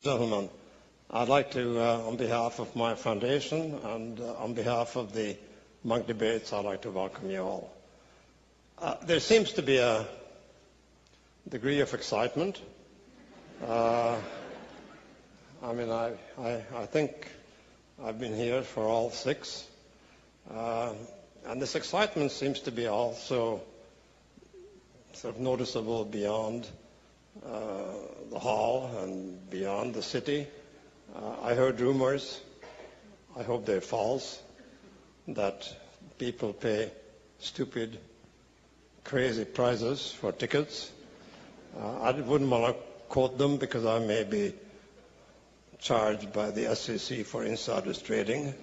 Gentlemen, I'd like to, on behalf of my foundation and on behalf of the Monk debates, I'd like to welcome you all. There seems to be a degree of excitement. I think I've been here for all six. And this excitement seems to be also sort of noticeable beyond the hall and beyond the city. I heard rumors, I hope they're false, that people pay stupid, crazy prices for tickets. I wouldn't want to quote them because I may be charged by the SEC for insiders trading.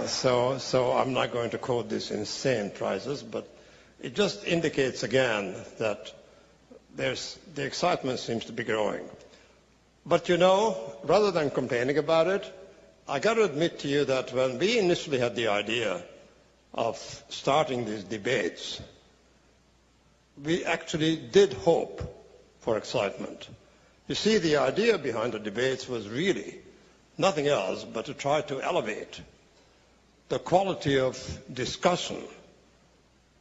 So I'm not going to quote these insane prices, but it just indicates again that the excitement seems to be growing. But you know, rather than complaining about it, I got to admit to you that when we initially had the idea of starting these debates, we actually did hope for excitement. You see, the idea behind the debates was really nothing else but to try to elevate the quality of discussion,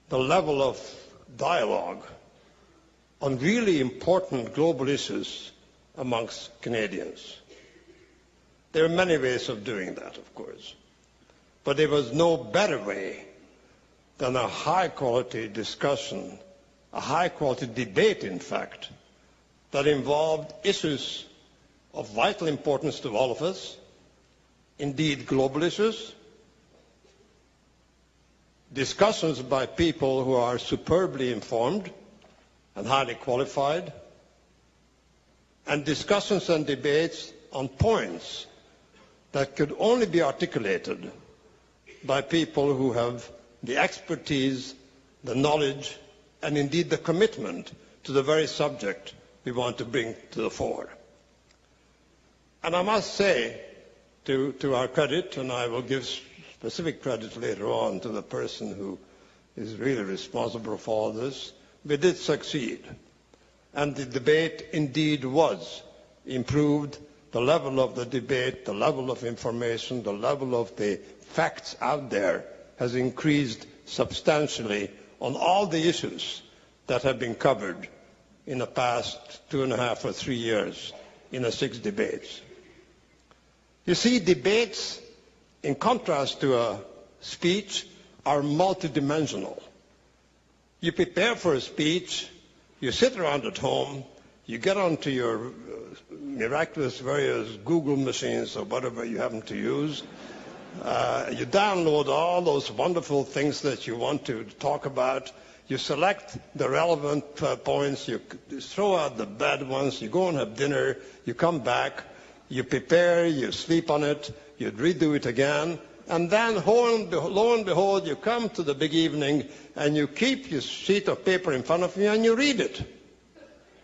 the level of dialogue on really important global issues amongst Canadians. There are many ways of doing that, of course, but there was no better way than a high-quality discussion, a high-quality debate, in fact, that involved issues of vital importance to all of us, indeed global issues, discussions by people who are superbly informed and highly qualified, and discussions and debates on points that could only be articulated by people who have the expertise, the knowledge, and indeed the commitment to the very subject we want to bring to the fore. And I must say, to our credit, and I will give specific credit later on to the person who is really responsible for all this, we did succeed. And the debate indeed was improved. The level of the debate, the level of information, the level of the facts out there has increased substantially on all the issues that have been covered in the past 2.5 or 3 years in the 6 debates. You see, debates, in contrast to a speech, are multidimensional. You prepare for a speech, you sit around at home, you get onto your miraculous various Google machines or whatever you happen to use, you download all those wonderful things that you want to talk about, you select the relevant points, you throw out the bad ones, you go and have dinner, you come back, you prepare, you sleep on it, you redo it again, and then lo and behold, you come to the big evening and you keep your sheet of paper in front of you and you read it.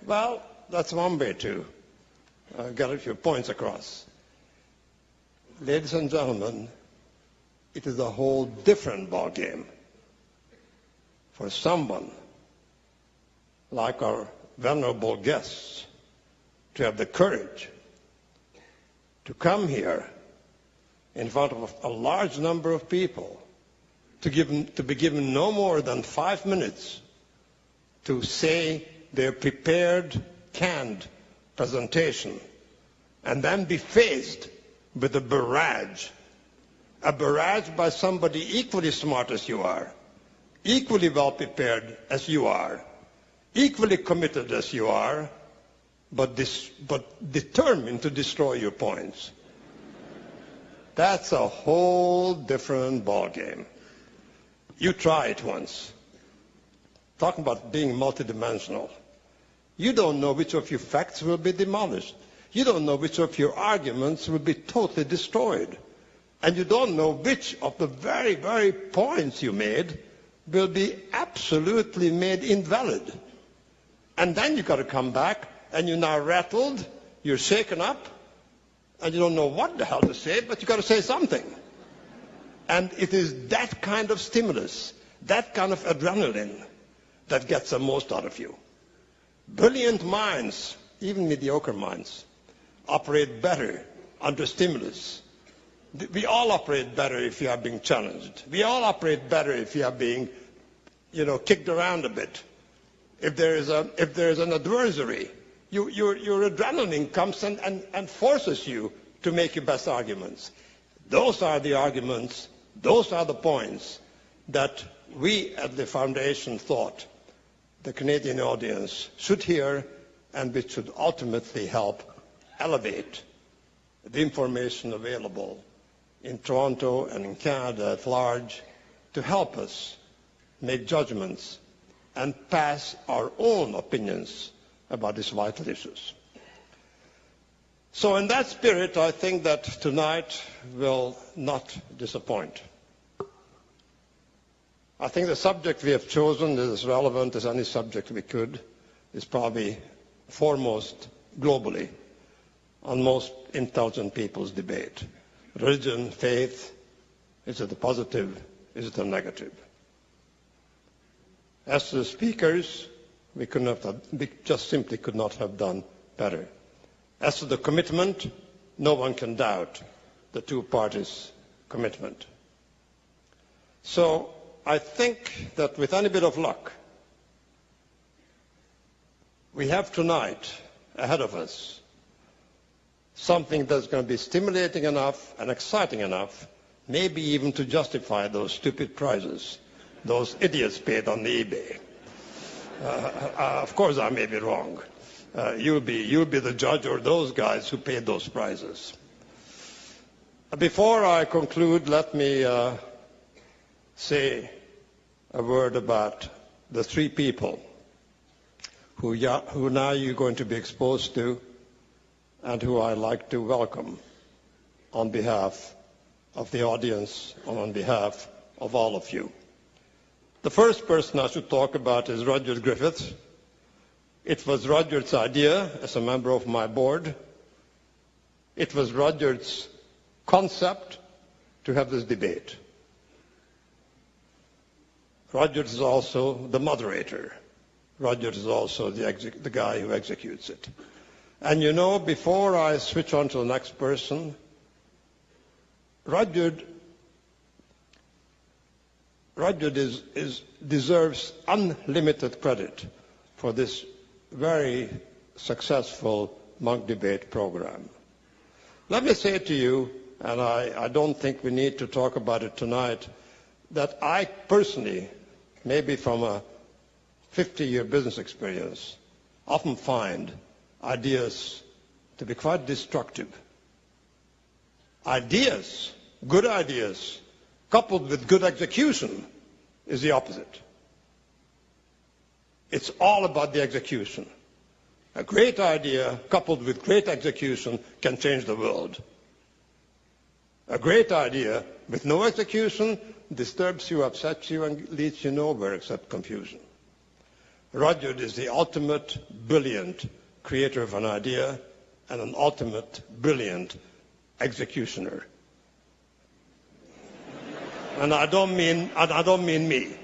Well, that's one way to get a few points across. Ladies and gentlemen, it is a whole different ballgame for someone like our venerable guests to have the courage to come here in front of a large number of people, to be given no more than 5 minutes to say their prepared, canned presentation, and then be faced with a barrage by somebody equally smart as you are, equally well prepared as you are, equally committed as you are, but determined to destroy your points. That's a whole different ballgame. You try it once. Talking about being multidimensional. You don't know which of your facts will be demolished. You don't know which of your arguments will be totally destroyed. And you don't know which of the very, very points you made will be absolutely made invalid. And then you've got to come back, and you're now rattled, you're shaken up, and you don't know what the hell to say, but you've got to say something. And it is that kind of stimulus, that kind of adrenaline, that gets the most out of you. Brilliant minds, even mediocre minds, operate better under stimulus. We all operate better if you are being challenged. We all operate better if you are being, kicked around a bit. If there is an adversary, your adrenaline comes and forces you to make your best arguments. Those are the arguments, those are the points that we at the Foundation thought the Canadian audience should hear, and which should ultimately help elevate the information available in Toronto and in Canada at large to help us make judgments and pass our own opinions about these vital issues. So in that spirit, I think that tonight will not disappoint. I think the subject we have chosen is as relevant as any subject we could, is probably foremost globally on most intelligent people's debate. Religion, faith, is it a positive, is it a negative? As to the speakers, we just simply could not have done better. As to the commitment, no one can doubt the two parties' commitment. So I think that with any bit of luck, we have tonight ahead of us something that's going to be stimulating enough and exciting enough, maybe even to justify those stupid prizes those idiots paid on the eBay. Of course, I may be wrong. You'll be the judge, or those guys who paid those prizes. Before I conclude, let me say a word about the three people who now you're going to be exposed to, and who I'd like to welcome on behalf of the audience and on behalf of all of you. The first person I should talk about is Rudyard Griffith. It was Rudyard's idea as a member of my board. It was Rudyard's concept to have this debate. Rudyard is also the moderator. Rudyard is also the guy who executes it. And before I switch on to the next person, Rudyard deserves unlimited credit for this very successful monk debate program. Let me say to you, and I don't think we need to talk about it tonight, that I personally, maybe from a 50-year business experience, often find ideas to be quite destructive. Good ideas, coupled with good execution, is the opposite. It's all about the execution. A great idea coupled with great execution can change the world. A great idea with no execution disturbs you, upsets you, and leads you nowhere except confusion. Rudyard is the ultimate brilliant creator of an idea and an ultimate brilliant executioner. And I don't mean me.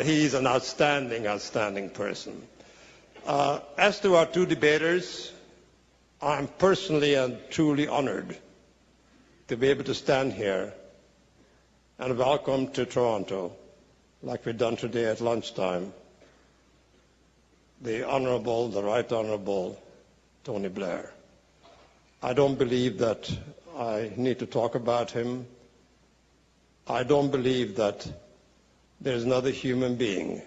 He's an outstanding person. As to our two debaters, I'm personally and truly honored to be able to stand here and welcome to Toronto, like we've done today at lunchtime, the Right Honourable Tony Blair. I don't believe that I need to talk about him. I don't believe that there's another human being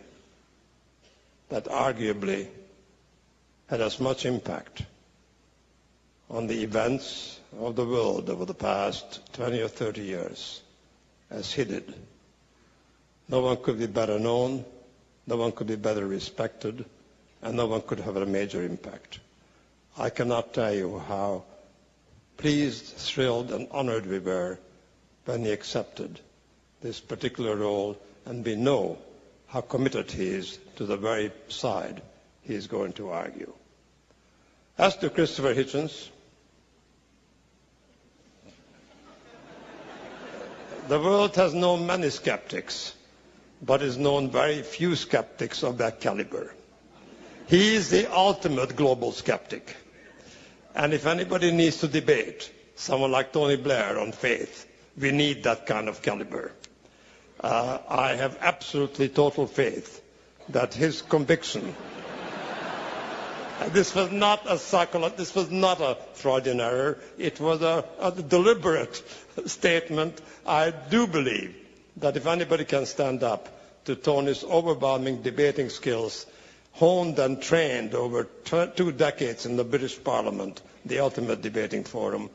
that arguably had as much impact on the events of the world over the past 20 or 30 years as he did. No one could be better known, no one could be better respected, and no one could have a major impact. I cannot tell you how pleased, thrilled, and honored we were when he accepted this particular role, and we know how committed he is to the very side he is going to argue. As to Christopher Hitchens, the world has known many skeptics, but has known very few skeptics of that caliber. He is the ultimate global skeptic. And if anybody needs to debate, someone like Tony Blair on faith, we need that kind of caliber. I have absolutely total faith that his conviction, this was not a Freudian error, it was a deliberate statement. I do believe that if anybody can stand up to Tony's overwhelming debating skills, honed and trained over 2 decades in the British Parliament, the ultimate debating forum,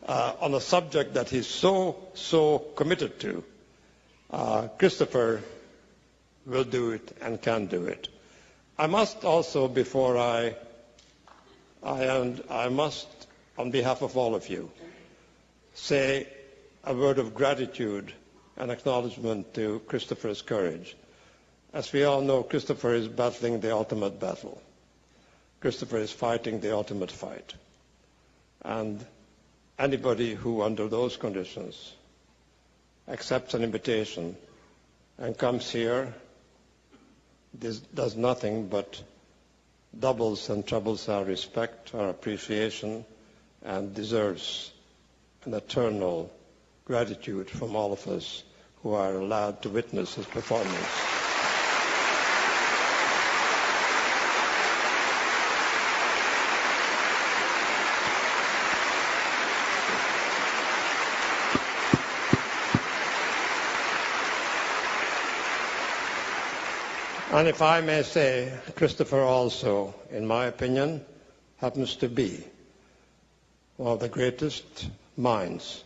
on a subject that he's so committed to, Christopher will do it and can do it. I must also, before I must, on behalf of all of you, say a word of gratitude and acknowledgement to Christopher's courage. As we all know, Christopher is battling the ultimate battle. Christopher is fighting the ultimate fight. And anybody who, under those conditions, accepts an invitation and comes here, this does nothing but doubles and trebles our respect, our appreciation, and deserves an eternal gratitude from all of us who are allowed to witness his performance. And if I may say, Christopher also, in my opinion, happens to be one of the greatest minds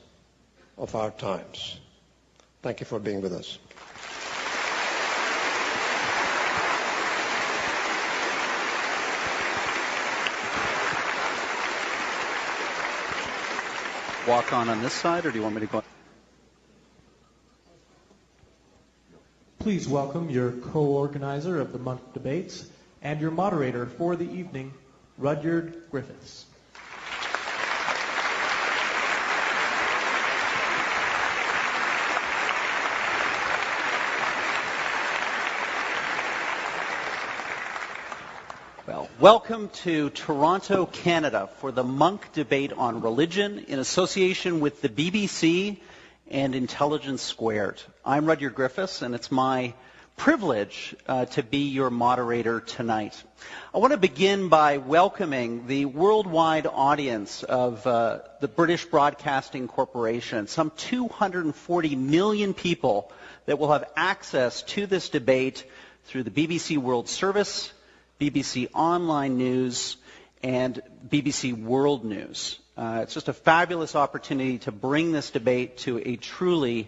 of our times. Thank you for being with us. Walk on this side, or do you want me to go? Please welcome your co-organizer of the month debates and your moderator for the evening, Rudyard Griffiths. Well, welcome to Toronto, Canada for the Monk Debate on Religion in association with the BBC and Intelligence Squared. I'm Rudyard Griffiths, and it's my privilege to be your moderator tonight. I want to begin by welcoming the worldwide audience of the British Broadcasting Corporation, some 240 million people that will have access to this debate through the BBC World Service, BBC Online News, and BBC World News. It's just a fabulous opportunity to bring this debate to a truly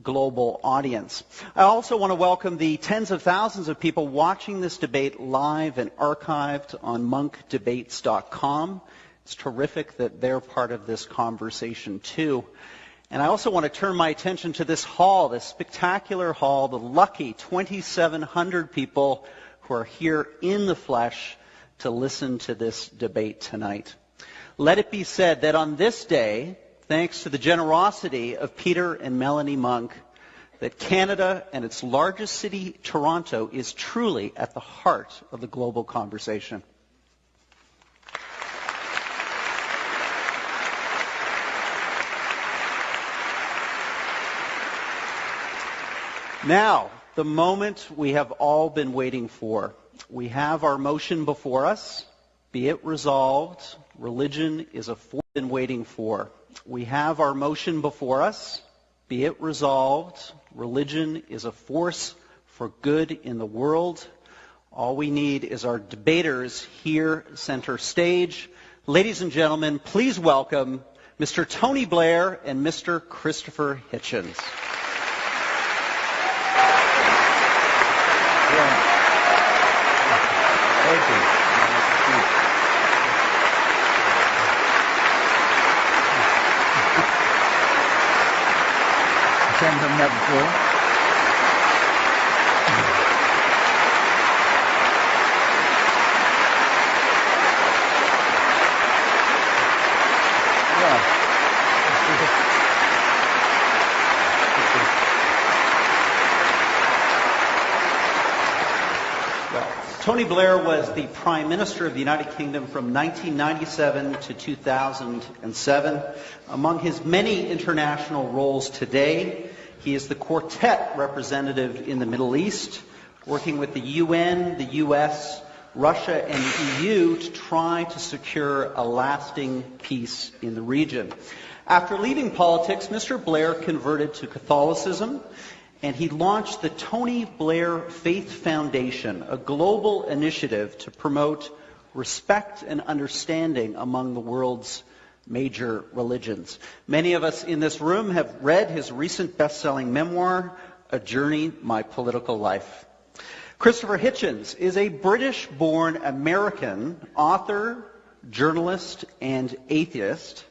global audience. I also want to welcome the tens of thousands of people watching this debate live and archived on monkdebates.com. It's terrific that they're part of this conversation too. And I also want to turn my attention to this hall, this spectacular hall, the lucky 2,700 people who are here in the flesh to listen to this debate tonight. Let it be said that on this day, thanks to the generosity of Peter and Melanie Monk, that Canada and its largest city, Toronto, is truly at the heart of the global conversation. Now, the moment we have all been waiting for. We have our motion before us. Be it resolved, religion is a force we've been waiting for. We have our motion before us. Be it resolved, religion is a force for good in the world. All we need is our debaters here center stage. Ladies and gentlemen, please welcome Mr. Tony Blair and Mr. Christopher Hitchens. Thank you. I've done that before. Tony Blair was the Prime Minister of the United Kingdom from 1997 to 2007. Among his many international roles today, he is the Quartet representative in the Middle East, working with the UN, the US, Russia, and the EU to try to secure a lasting peace in the region. After leaving politics, Mr. Blair converted to Catholicism, and he launched the Tony Blair Faith Foundation, a global initiative to promote respect and understanding among the world's major religions. Many of us in this room have read his recent best-selling memoir, A Journey, My Political Life. Christopher Hitchens is a British-born American author, journalist, and atheist.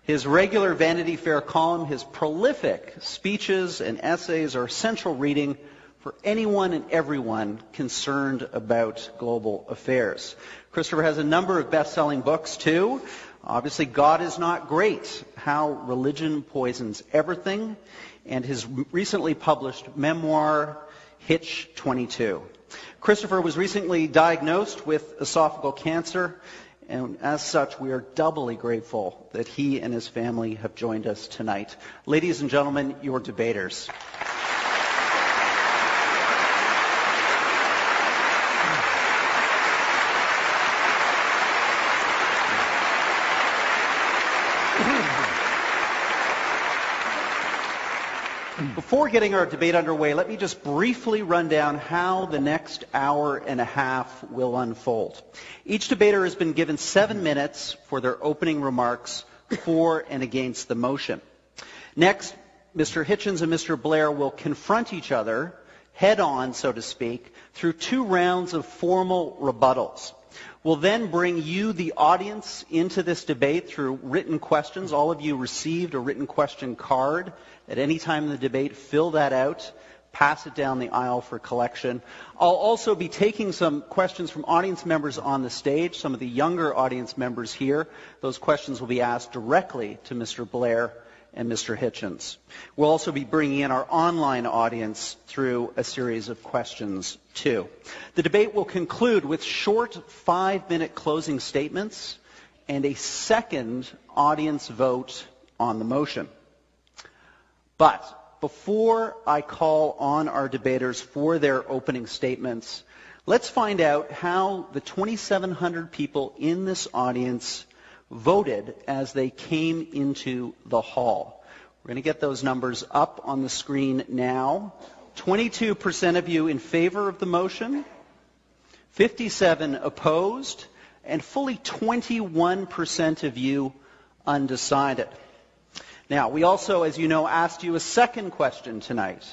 His regular Vanity Fair column, his prolific speeches and essays are essential reading for anyone and everyone concerned about global affairs. Christopher has a number of best-selling books, too. Obviously, God is Not Great, How Religion Poisons Everything, and his recently published memoir, Hitch 22. Christopher was recently diagnosed with esophageal cancer, and as such, we are doubly grateful that he and his family have joined us tonight. Ladies and gentlemen, your debaters. Before getting our debate underway, let me just briefly run down how the next hour and a half will unfold. Each debater has been given 7 minutes for their opening remarks for and against the motion. Next, Mr. Hitchens and Mr. Blair will confront each other head-on, so to speak, through 2 rounds of formal rebuttals. We'll then bring you, the audience, into this debate through written questions. All of you received a written question card. At any time in the debate, fill that out, pass it down the aisle for collection. I'll also be taking some questions from audience members on the stage, some of the younger audience members here. Those questions will be asked directly to Mr. Blair and Mr. Hitchens. We'll also be bringing in our online audience through a series of questions, too. The debate will conclude with short 5-minute closing statements and a second audience vote on the motion. But before I call on our debaters for their opening statements, let's find out how the 2,700 people in this audience voted as they came into the hall. We're going to get those numbers up on the screen now. 22% of you in favor of the motion, 57% opposed, and fully 21% of you undecided. Now, we also, as you know, asked you a second question tonight.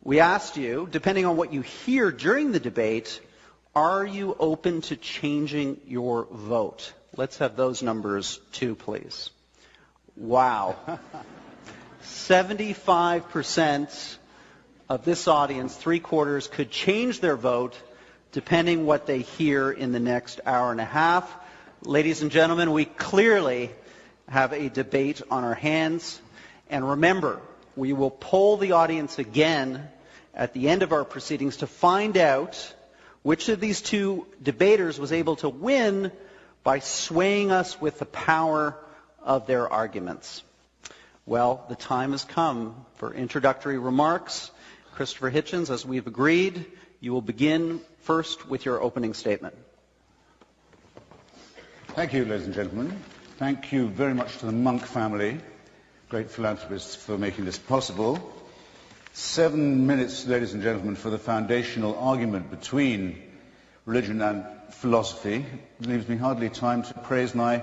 We asked you, depending on what you hear during the debate, are you open to changing your vote? Let's have those numbers too, please. Wow. 75% of this audience, 3/4, could change their vote depending what they hear in the next hour and a half. Ladies and gentlemen, we clearly have a debate on our hands. And remember, we will poll the audience again at the end of our proceedings to find out which of these 2 debaters was able to win by swaying us with the power of their arguments. Well, the time has come for introductory remarks. Christopher Hitchens, as we've agreed, you will begin first with your opening statement. Thank you, ladies and gentlemen. Thank you very much to the Monk family, great philanthropists, for making this possible. 7 minutes, ladies and gentlemen, for the foundational argument between religion and philosophy. It leaves me hardly time to praise my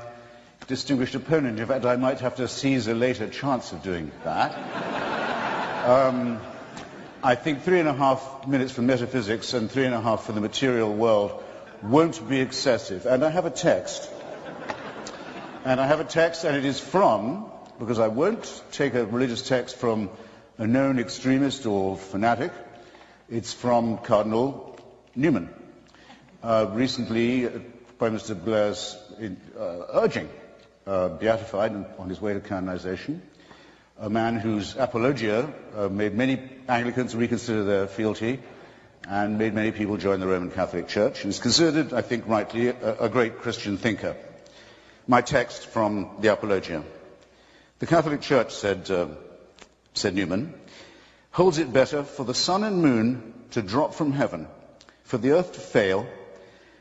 distinguished opponent. In fact, I might have to seize a later chance of doing that. I think 3.5 minutes for metaphysics and 3.5 for the material world won't be excessive. And I have a text. And it is from, because I won't take a religious text from a known extremist or fanatic, it's from Cardinal Newman. Recently, Prime Minister Blair's urging, beatified on his way to canonization, a man whose apologia made many Anglicans reconsider their fealty and made many people join the Roman Catholic Church. He was considered, I think rightly, a great Christian thinker. My text from the Apologia. The Catholic Church, said Newman, holds it better for the sun and moon to drop from heaven, for the earth to fail,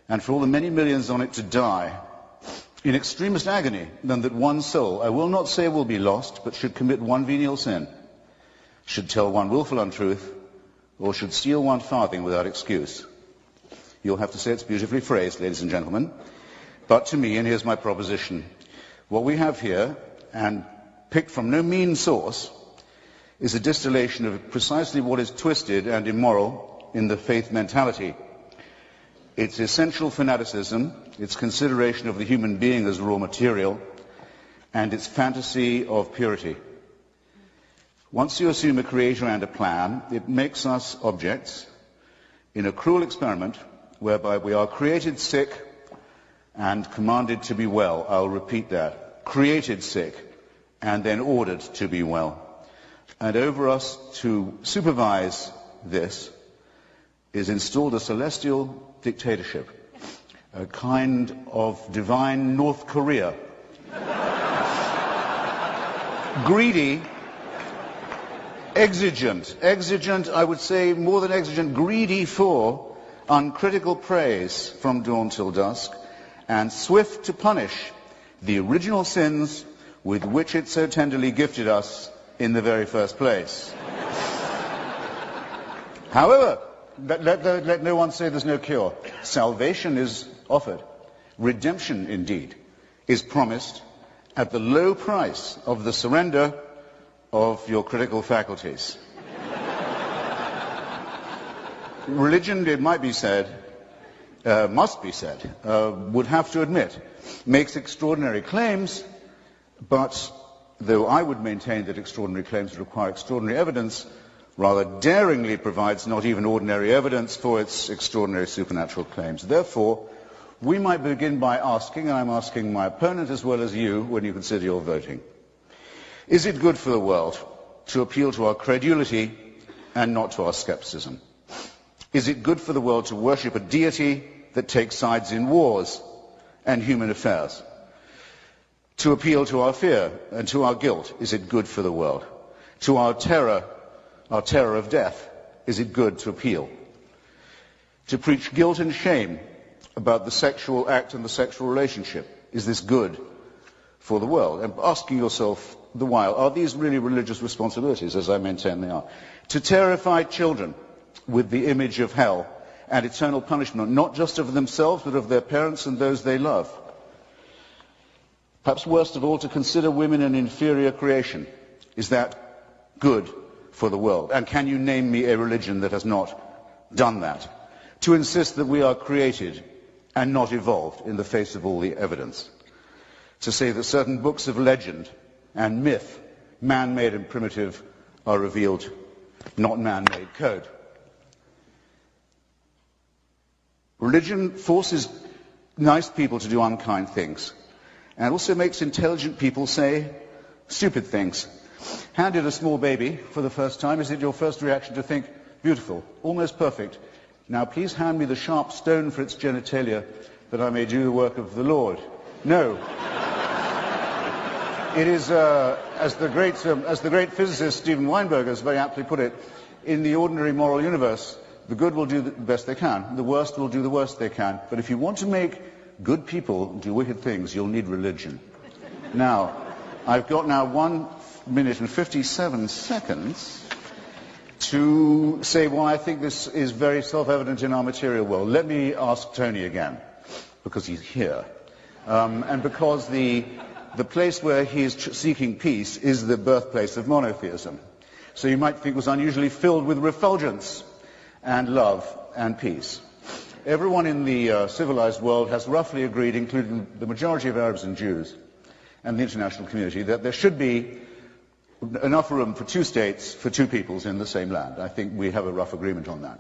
and for all the many millions on it to die in extremest agony, than that one soul, I will not say will be lost, but should commit one venial sin, should tell one willful untruth, or should steal one farthing without excuse. You'll have to say it's beautifully phrased, ladies and gentlemen. But to me, and here's my proposition, what we have here, and picked from no mean source, is a distillation of precisely what is twisted and immoral in the faith mentality. Its essential fanaticism, its consideration of the human being as raw material, and its fantasy of purity. Once you assume a creator and a plan, it makes us objects in a cruel experiment whereby we are created sick and commanded to be well. I'll repeat that. Created sick and then ordered to be well. And over us to supervise this is installed a celestial dictatorship, a kind of divine North Korea. Greedy, exigent, I would say more than exigent, greedy for uncritical praise from dawn till dusk, and swift to punish the original sins with which it so tenderly gifted us in the very first place. However, let no one say there's no cure. Salvation is offered. Redemption, indeed, is promised at the low price of the surrender of your critical faculties. Religion, it might be said, must be said, would have to admit, makes extraordinary claims, but though I would maintain that extraordinary claims require extraordinary evidence, rather daringly provides not even ordinary evidence for its extraordinary supernatural claims. Therefore, we might begin by asking, and I'm asking my opponent as well as you when you consider your voting, is it good for the world to appeal to our credulity and not to our skepticism? Is it good for the world to worship a deity that takes sides in wars and human affairs? To appeal to our fear and to our guilt, is it good for the world? To our terror of death, is it good to appeal? To preach guilt and shame about the sexual act and the sexual relationship, is this good for the world? And asking yourself the while, are these really religious responsibilities, as I maintain they are? To terrify children with the image of hell and eternal punishment, not just of themselves, but of their parents and those they love. Perhaps worst of all, to consider women an inferior creation. Is that good for the world? And can you name me a religion that has not done that? To insist that we are created and not evolved in the face of all the evidence. To say that certain books of legend and myth, man-made and primitive, are revealed, not man-made code. Religion forces nice people to do unkind things, and also makes intelligent people say stupid things. Handed a small baby for the first time, is it your first reaction to think, beautiful, almost perfect, now please hand me the sharp stone for its genitalia that I may do the work of the Lord? No. It is, as the great physicist Steven Weinberger has very aptly put it, in the ordinary moral universe, the good will do the best they can, the worst will do the worst they can. But if you want to make good people do wicked things, you'll need religion. Now, I've got now 1 minute and 57 seconds to say why I think this is very self-evident in our material world. Let me ask Tony again, because he's here. And because the place where he is seeking peace is the birthplace of monotheism. So you might think it was unusually filled with refulgence and love and peace. Everyone in the civilized world has roughly agreed, including the majority of Arabs and Jews and the international community, that there should be enough room for 2 states for 2 peoples in the same land. I think we have a rough agreement on that.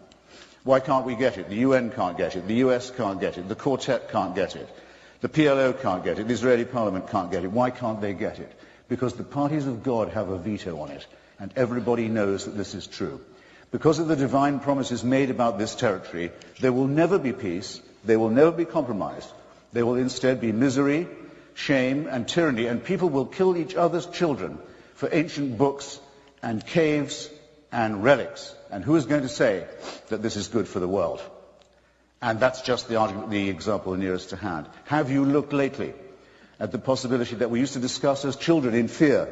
Why can't we get it? The UN can't get it. The US can't get it. The Quartet can't get it. The PLO can't get it. The Israeli Parliament can't get it. Why can't they get it? Because the parties of God have a veto on it, and everybody knows that this is true. because of the divine promises made about this territory, there will never be peace, they will never be compromised. There will instead be misery, shame, and tyranny, and people will kill each other's children for ancient books and caves and relics. And who is going to say that this is good for the world? And that's just the example nearest to hand. Have you looked lately at the possibility that we used to discuss as children in fear?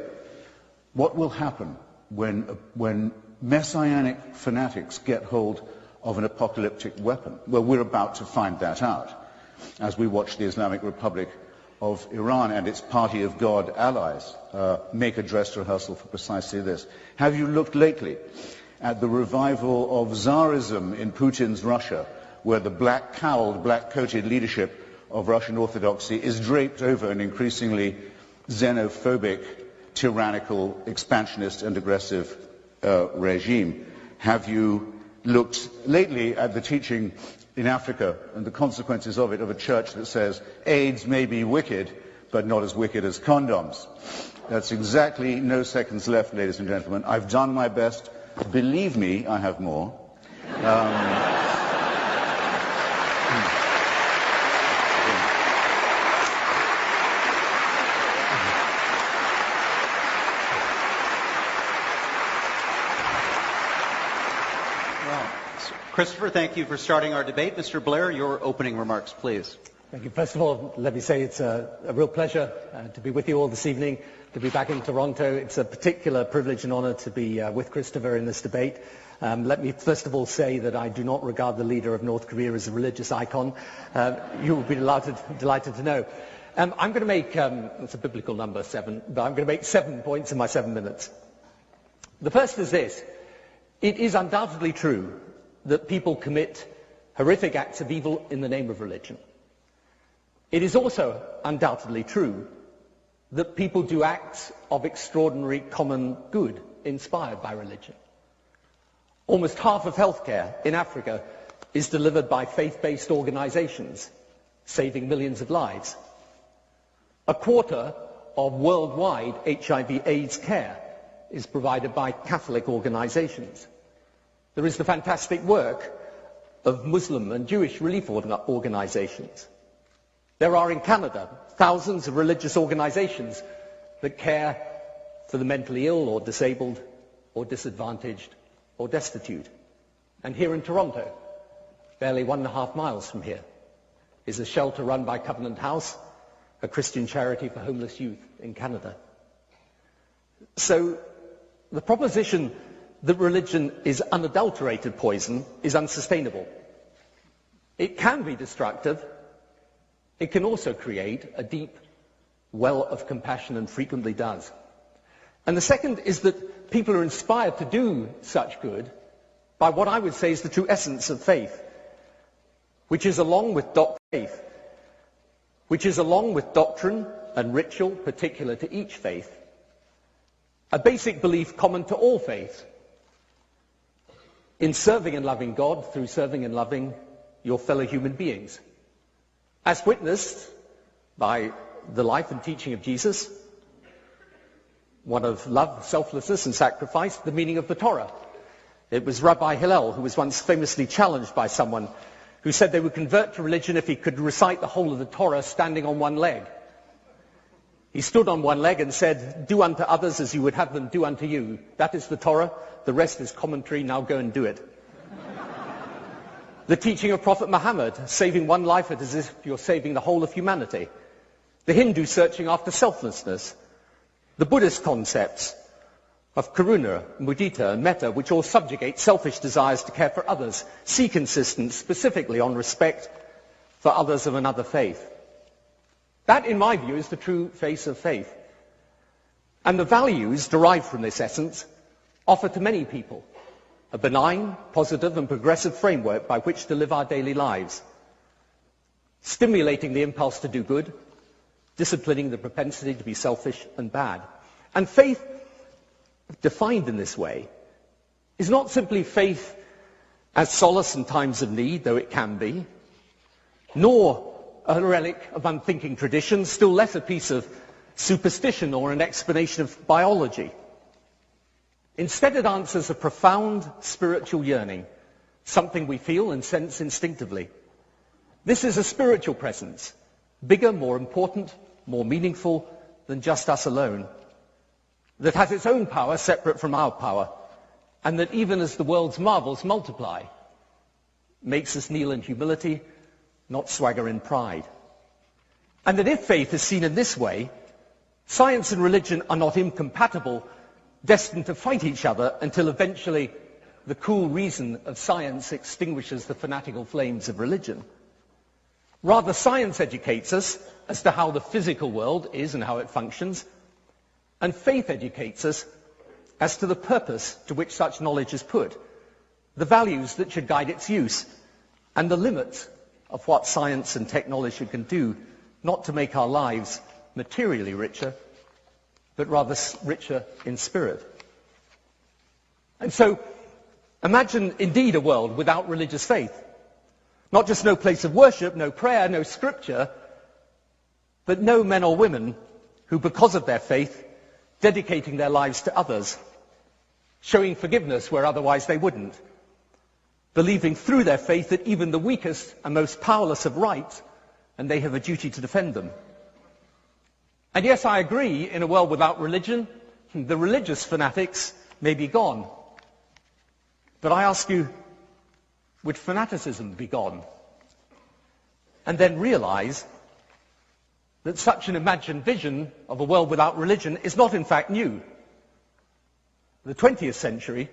What will happen when messianic fanatics get hold of an apocalyptic weapon? Well, we're about to find that out as we watch the Islamic Republic of Iran and its party of God allies make a dress rehearsal for precisely this. Have you looked lately at the revival of Tsarism in Putin's Russia, where the black-cowled, black-coated leadership of Russian Orthodoxy is draped over an increasingly xenophobic, tyrannical, expansionist and aggressive regime? Have you looked lately at the teaching in Africa and the consequences of it, of a church that says AIDS may be wicked, but not as wicked as condoms? That's exactly no seconds left, ladies and gentlemen. I've done my best. Believe me, I have more. Christopher, thank you for starting our debate. Mr. Blair, your opening remarks, please. Thank you. First of all, let me say it's a real pleasure to be with you all this evening, to be back in Toronto. It's a particular privilege and honour to be with Christopher in this debate. Let me first of all say that I do not regard the leader of North Korea as a religious icon. You will be delighted to know. I'm going to make, it's a biblical number, 7, but I'm going to make 7 points in my 7 minutes. The first is this. It is undoubtedly true that people commit horrific acts of evil in the name of religion. It is also undoubtedly true that people do acts of extraordinary common good inspired by religion. Almost half of healthcare in Africa is delivered by faith-based organizations, saving millions of lives. A quarter of worldwide HIV/AIDS care is provided by Catholic organizations. There is the fantastic work of Muslim and Jewish relief organizations. There are in Canada thousands of religious organizations that care for the mentally ill or disabled or disadvantaged or destitute. And here in Toronto, barely 1.5 miles from here, is a shelter run by Covenant House, a Christian charity for homeless youth in Canada. So the proposition that religion is unadulterated poison is unsustainable. It can be destructive. It can also create a deep well of compassion, and frequently does. And the second is that people are inspired to do such good by what I would say is the true essence of faith, which is along with doctrine and ritual particular to each faith, a basic belief common to all faiths, in serving and loving God through serving and loving your fellow human beings, as witnessed by the life and teaching of Jesus, one of love, selflessness and sacrifice, the meaning of the Torah. It was Rabbi Hillel who was once famously challenged by someone who said they would convert to religion if he could recite the whole of the Torah standing on one leg. He stood on one leg and said, "Do unto others as you would have them do unto you. That is the Torah. The rest is commentary. Now go and do it." The teaching of Prophet Muhammad, saving one life as if you're saving the whole of humanity. The Hindu searching after selflessness. The Buddhist concepts of karuna, mudita and metta, which all subjugate selfish desires to care for others, seek insistence specifically on respect for others of another faith. That, in my view, is the true face of faith. And the values derived from this essence offer to many people a benign, positive and progressive framework by which to live our daily lives, stimulating the impulse to do good, disciplining the propensity to be selfish and bad. And faith, defined in this way, is not simply faith as solace in times of need, though it can be, nor a relic of unthinking tradition, still less a piece of superstition or an explanation of biology. Instead, it answers a profound spiritual yearning, something we feel and sense instinctively. This is a spiritual presence, bigger, more important, more meaningful than just us alone, that has its own power separate from our power, and that even as the world's marvels multiply, makes us kneel in humility, not swagger in pride. And that if faith is seen in this way, science and religion are not incompatible, destined to fight each other until eventually the cool reason of science extinguishes the fanatical flames of religion. Rather, science educates us as to how the physical world is and how it functions, and faith educates us as to the purpose to which such knowledge is put, the values that should guide its use, and the limits of what science and technology can do, not to make our lives materially richer, but rather richer in spirit. And so, imagine indeed a world without religious faith. Not just no place of worship, no prayer, no scripture, but no men or women who, because of their faith, dedicating their lives to others, showing forgiveness where otherwise they wouldn't, believing through their faith that even the weakest and most powerless have rights, and they have a duty to defend them. And yes, I agree, in a world without religion, the religious fanatics may be gone. But I ask you, would fanaticism be gone? And then realize that such an imagined vision of a world without religion is not in fact new. The 20th century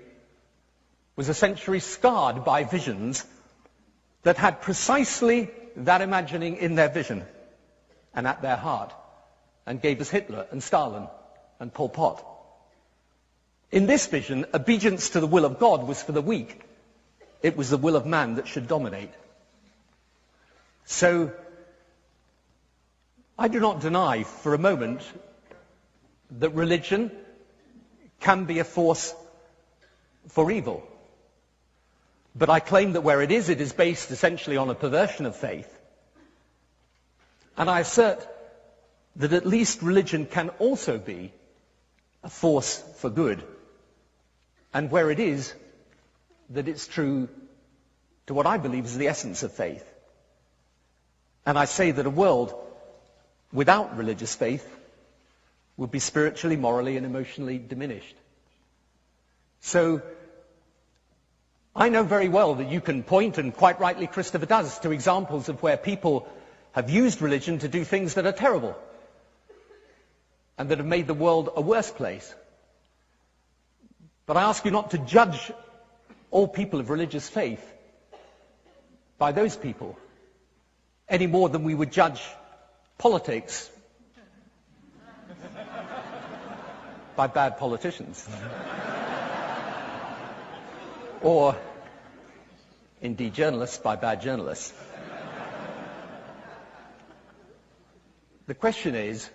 was a century scarred by visions that had precisely that imagining in their vision and at their heart, and gave us Hitler and Stalin and Pol Pot. In this vision, obedience to the will of God was for the weak. It was the will of man that should dominate. So, I do not deny for a moment that religion can be a force for evil. But I claim that where it is based essentially on a perversion of faith. And I assert that at least religion can also be a force for good. And where it is, that it's true to what I believe is the essence of faith. And I say that a world without religious faith would be spiritually, morally, and emotionally diminished. So, I know very well that you can point, and quite rightly Christopher does, to examples of where people have used religion to do things that are terrible and that have made the world a worse place. But I ask you not to judge all people of religious faith by those people any more than we would judge politics by bad politicians. Or, indeed, journalists by bad journalists. The question is,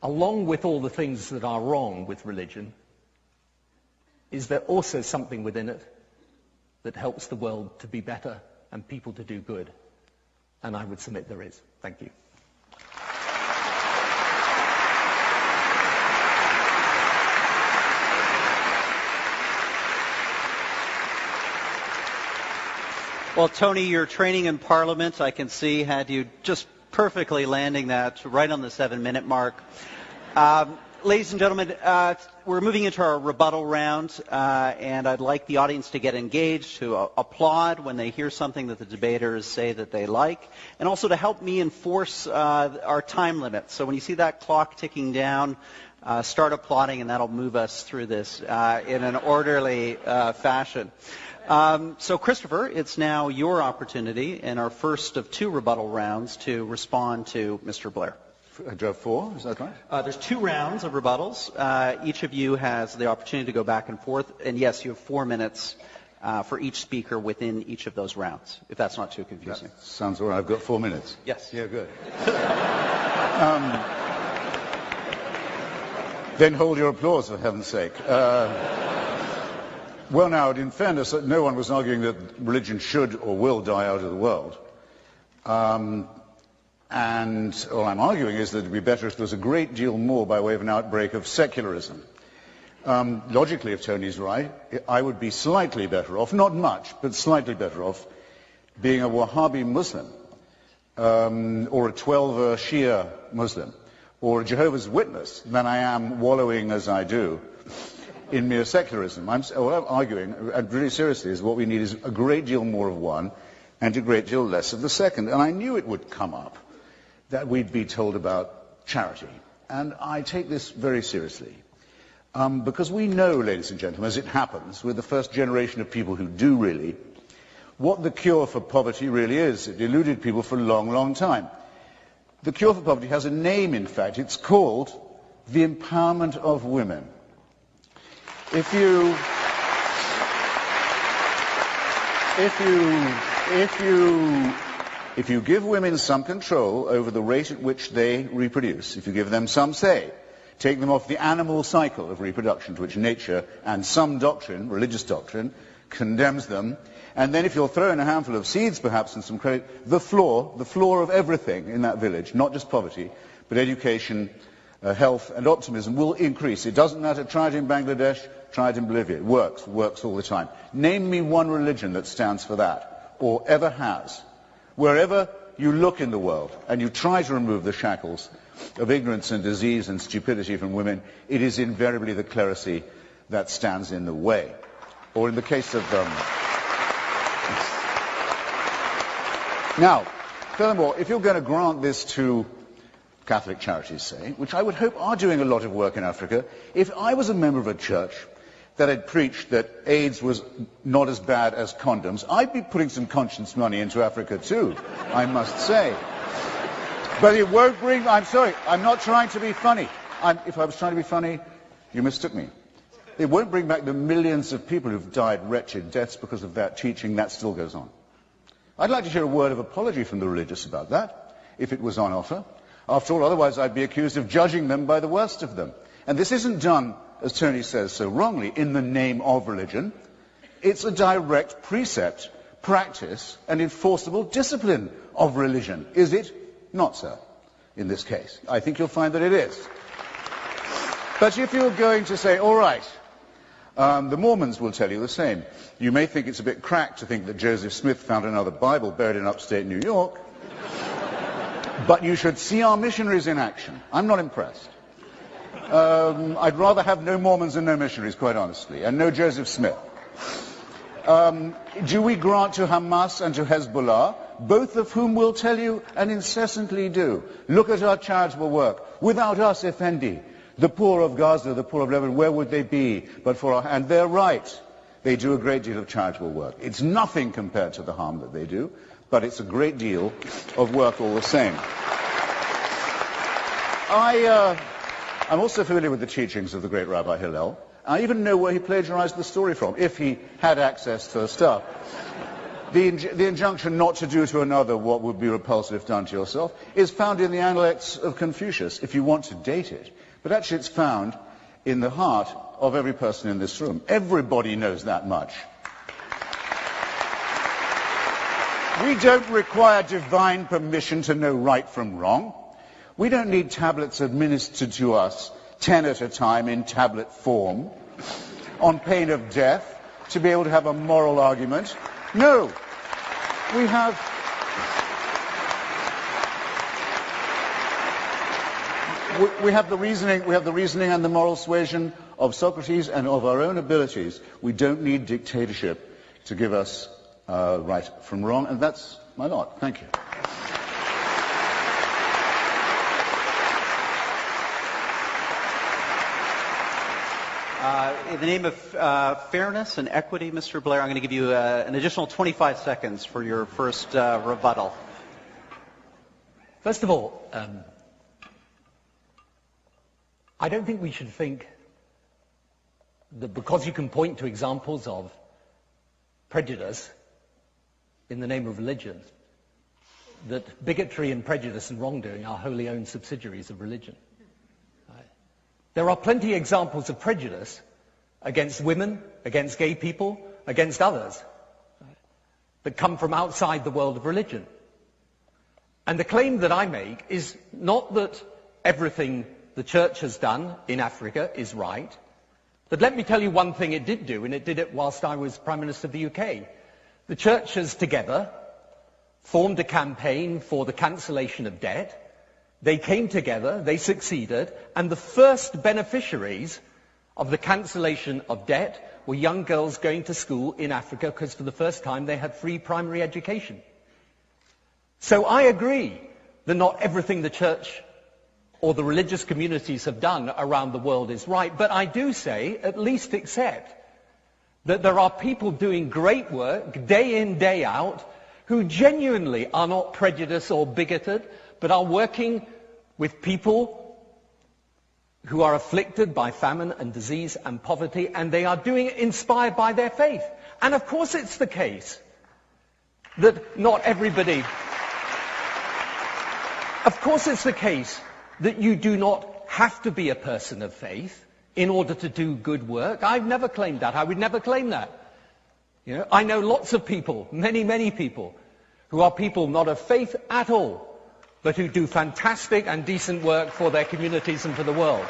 along with all the things that are wrong with religion, is there also something within it that helps the world to be better and people to do good? And I would submit there is. Thank you. Well, Tony, your training in Parliament, I can see, had you just perfectly landing that right on the 7-minute mark. Ladies and gentlemen, we're moving into our rebuttal round, and I'd like the audience to get engaged, to applaud when they hear something that the debaters say that they like, and also to help me enforce our time limit. So when you see that clock ticking down, start applauding, and that'll move us through this in an orderly fashion. So, Christopher, it's now your opportunity in our first of 2 rebuttal rounds to respond to Mr. Blair. Do you have 4? Is that right? There's 2 rounds of rebuttals. Each of you has the opportunity to go back and forth. And yes, you have 4 minutes for each speaker within each of those rounds, if that's not too confusing. That sounds all right. I've got 4 minutes. Yes. Yeah, good. Then hold your applause, for heaven's sake. Well, now, in fairness, no one was arguing that religion should or will die out of the world. And all I'm arguing is that it would be better if there was a great deal more by way of an outbreak of secularism. Logically, if Tony's right, I would be slightly better off, not much, but slightly better off, being a Wahhabi Muslim, or a 12 Shia Muslim, or a Jehovah's Witness than I am wallowing as I do in mere secularism. What I'm arguing, and really seriously, is what we need is a great deal more of one and a great deal less of the second. And I knew it would come up, that we'd be told about charity. And I take this very seriously. Because we know, ladies and gentlemen, as it happens, we're the first generation of people who do really, what the cure for poverty really is. It eluded people for a long, long time. The cure for poverty has a name, in fact. It's called the empowerment of women. If you give women some control over the rate at which they reproduce, if you give them some say, take them off the animal cycle of reproduction to which nature and some doctrine, religious doctrine, condemns them, and then if you'll throw in a handful of seeds perhaps and some credit, the floor of everything in that village, not just poverty, but education, health and optimism will increase. It doesn't matter, try it in Bangladesh, try it in Bolivia. It works all the time. Name me one religion that stands for that, or ever has. Wherever you look in the world and you try to remove the shackles of ignorance and disease and stupidity from women, it is invariably the clerisy that stands in the way. Or in the case of... Now, furthermore, if you're going to grant this to Catholic charities, say, which I would hope are doing a lot of work in Africa, if I was a member of a church that had preached that AIDS was not as bad as condoms, I'd be putting some conscience money into Africa too, I must say. But it won't bring... I'm sorry, I'm not trying to be funny. If I was trying to be funny, you mistook me. It won't bring back the millions of people who've died wretched deaths because of that teaching. That still goes on. I'd like to hear a word of apology from the religious about that, if it was on offer. After all, otherwise I'd be accused of judging them by the worst of them. And this isn't done, as Tony says so wrongly, in the name of religion. It's a direct precept, practice, and enforceable discipline of religion. Is it? Not so, in this case. I think you'll find that it is. But if you're going to say, all right, the Mormons will tell you the same. You may think it's a bit cracked to think that Joseph Smith found another Bible buried in upstate New York, but you should see our missionaries in action. I'm not impressed. I'd rather have no Mormons and no missionaries, quite honestly, and no Joseph Smith. Do we grant to Hamas and to Hezbollah, both of whom will tell you and incessantly do, look at our charitable work. Without us, Effendi, the poor of Gaza, the poor of Lebanon, where would they be but for our... And they're right. They do a great deal of charitable work. It's nothing compared to the harm that they do, but it's a great deal of work all the same. I'm also familiar with the teachings of the great Rabbi Hillel. I even know where he plagiarized the story from, if he had access to the stuff. The injunction not to do to another what would be repulsive if done to yourself is found in the Analects of Confucius, if you want to date it. But actually it's found in the heart of every person in this room. Everybody knows that much. We don't require divine permission to know right from wrong. We don't need tablets administered to us 10 at a time in tablet form on pain of death to be able to have a moral argument. No, we have the reasoning and the moral suasion of Socrates and of our own abilities. We don't need dictatorship to give us right from wrong, and that's my lot. Thank you. In the name of fairness and equity, Mr. Blair, I'm going to give you an additional 25 seconds for your first rebuttal. First of all, I don't think we should think that because you can point to examples of prejudice in the name of religion, that bigotry and prejudice and wrongdoing are wholly owned subsidiaries of religion. There are plenty of examples of prejudice against women, against gay people, against others, that come from outside the world of religion. And the claim that I make is not that everything the church has done in Africa is right. But let me tell you one thing it did do, and it did it whilst I was Prime Minister of the UK. The churches together formed a campaign for the cancellation of debt. They came together, they succeeded, and the first beneficiaries of the cancellation of debt were young girls going to school in Africa because for the first time they had free primary education. So I agree that not everything the church or the religious communities have done around the world is right, but I do say, at least accept, that there are people doing great work day in, day out, who genuinely are not prejudiced or bigoted, but are working with people who are afflicted by famine and disease and poverty, and they are doing it inspired by their faith. And of course it's the case that not everybody... Of course it's the case that you do not have to be a person of faith in order to do good work. I've never claimed that. I would never claim that. You know, I know lots of people, many, many people, who are people not of faith at all, but who do fantastic and decent work for their communities and for the world.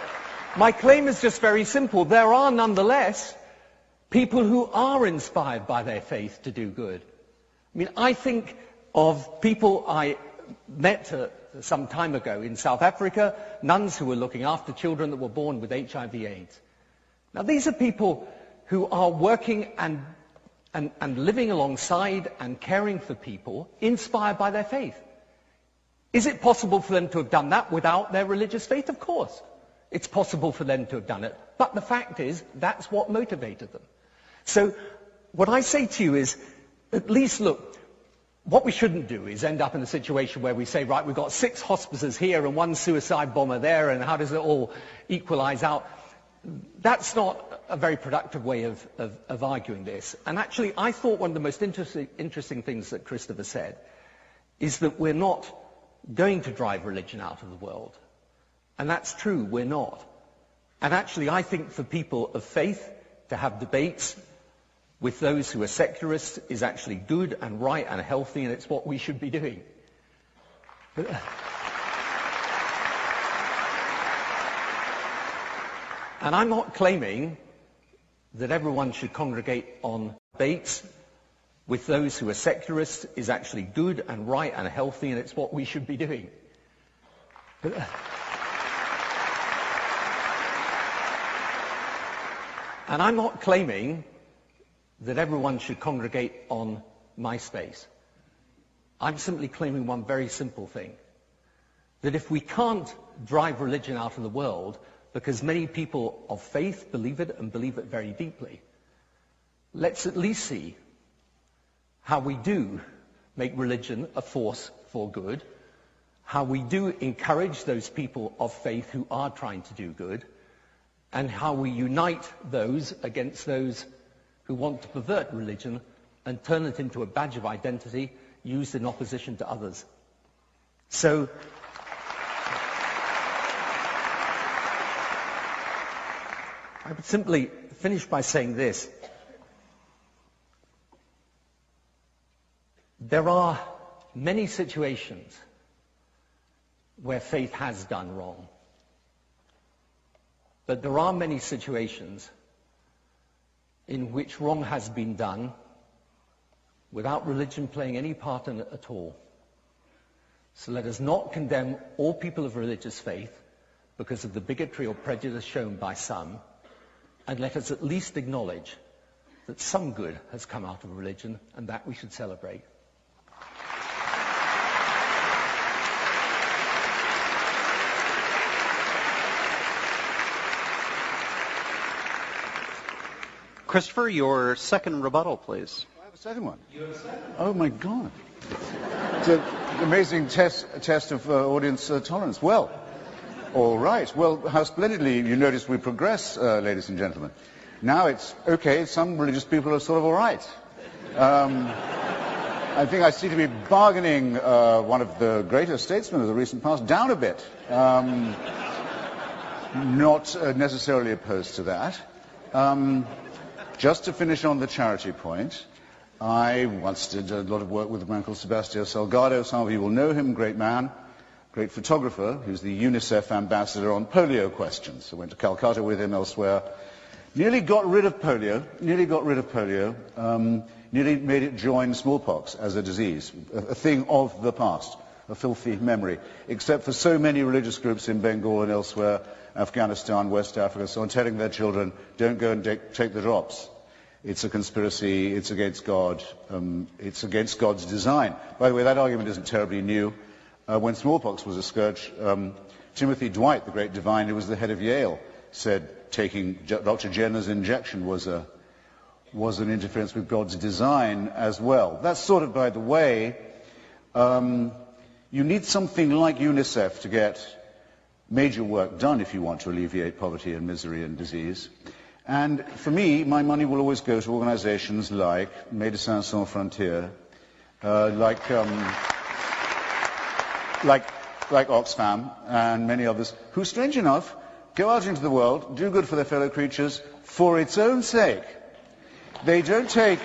My claim is just very simple. There are nonetheless people who are inspired by their faith to do good. I mean, I think of people I met some time ago in South Africa, nuns who were looking after children that were born with HIV/AIDS. Now, these are people who are working and living alongside and caring for people inspired by their faith. Is it possible for them to have done that without their religious faith? Of course. It's possible for them to have done it. But the fact is, that's what motivated them. So what I say to you is, at least look, what we shouldn't do is end up in a situation where we say, right, we've got 6 hospices here and 1 suicide bomber there, and how does it all equalize out? That's not a very productive way of arguing this. And actually, I thought one of the most interesting things that Christopher said is that we're not going to drive religion out of the world. And that's true, we're not. And actually, I think for people of faith to have debates with those who are secularists is actually good and right and healthy, and it's what we should be doing. And I'm not claiming that everyone should congregate on debates with those who are secularists is actually good and right and healthy, and it's what we should be doing. And I'm not claiming that everyone should congregate on MySpace. I'm simply claiming one very simple thing, that if we can't drive religion out of the world, because many people of faith believe it and believe it very deeply, let's at least see how we do make religion a force for good, how we do encourage those people of faith who are trying to do good, and how we unite those against those who want to pervert religion and turn it into a badge of identity used in opposition to others. So, I would simply finish by saying this. There are many situations where faith has done wrong. But there are many situations in which wrong has been done without religion playing any part in it at all. So let us not condemn all people of religious faith because of the bigotry or prejudice shown by some, and let us at least acknowledge that some good has come out of religion, and that we should celebrate. Christopher, your second rebuttal, please. I have a second one. You have a second? Oh, my God. It's an amazing test of audience tolerance. Well, all right. Well, how splendidly you notice we progress, ladies and gentlemen. Now it's, okay, some religious people are sort of all right. I think I seem to be bargaining one of the greatest statesmen of the recent past down a bit. Not necessarily opposed to that. Just to finish on the charity point, I once did a lot of work with a man called Sebastião Salgado. Some of you will know him, great man, great photographer, who's the UNICEF ambassador on polio questions. I went to Calcutta with him, elsewhere, nearly got rid of polio, nearly made it join smallpox as a disease, a thing of the past, a filthy memory, except for so many religious groups in Bengal and elsewhere, Afghanistan, West Africa, so on, telling their children, don't go and take the drops. It's a conspiracy, it's against God, it's against God's design. By the way, that argument isn't terribly new. When smallpox was a scourge, Timothy Dwight, the great divine who was the head of Yale, said taking Dr. Jenner's injection was an interference with God's design as well. That's sort of by the way. You need something like UNICEF to get major work done if you want to alleviate poverty and misery and disease. And for me, my money will always go to organizations like Médecins Sans Frontières, like Oxfam and many others, who, strange enough, go out into the world, do good for their fellow creatures for its own sake. They don't take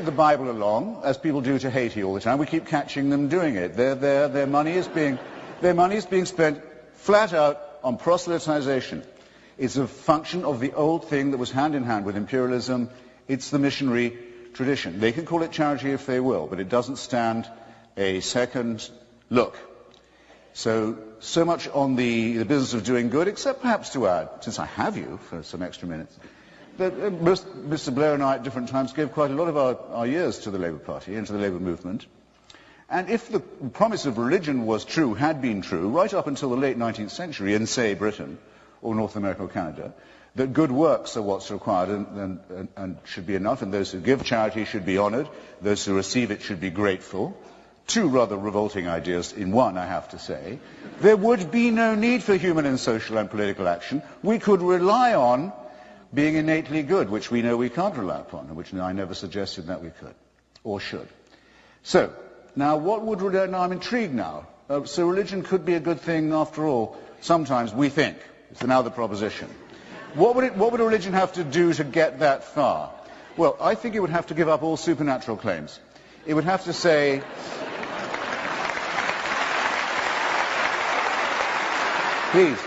the Bible along, as people do to Haiti all the time. We keep catching them doing it. Their money is being spent flat out on proselytization. It's a function of the old thing that was hand in hand with imperialism. It's the missionary tradition. They can call it charity if they will, but it doesn't stand a second look. So much on the business of doing good, except perhaps to add, since I have you for some extra minutes, that Mr. Blair and I at different times gave quite a lot of our years to the Labour Party and to the Labour movement. And if the promise of religion was true, had been true, right up until the late 19th century in, say, Britain or North America or Canada, that good works are what's required and should be enough, and those who give charity should be honoured, those who receive it should be grateful. Two rather revolting ideas in one, I have to say. There would be no need for human and social and political action. We could rely on being innately good, which we know we can't rely upon, and which I never suggested that we could, or should. So, now now I'm intrigued now. So religion could be a good thing after all. Sometimes we think. It's now the proposition. What would a religion have to do to get that far? Well, I think it would have to give up all supernatural claims. It would have to say, please,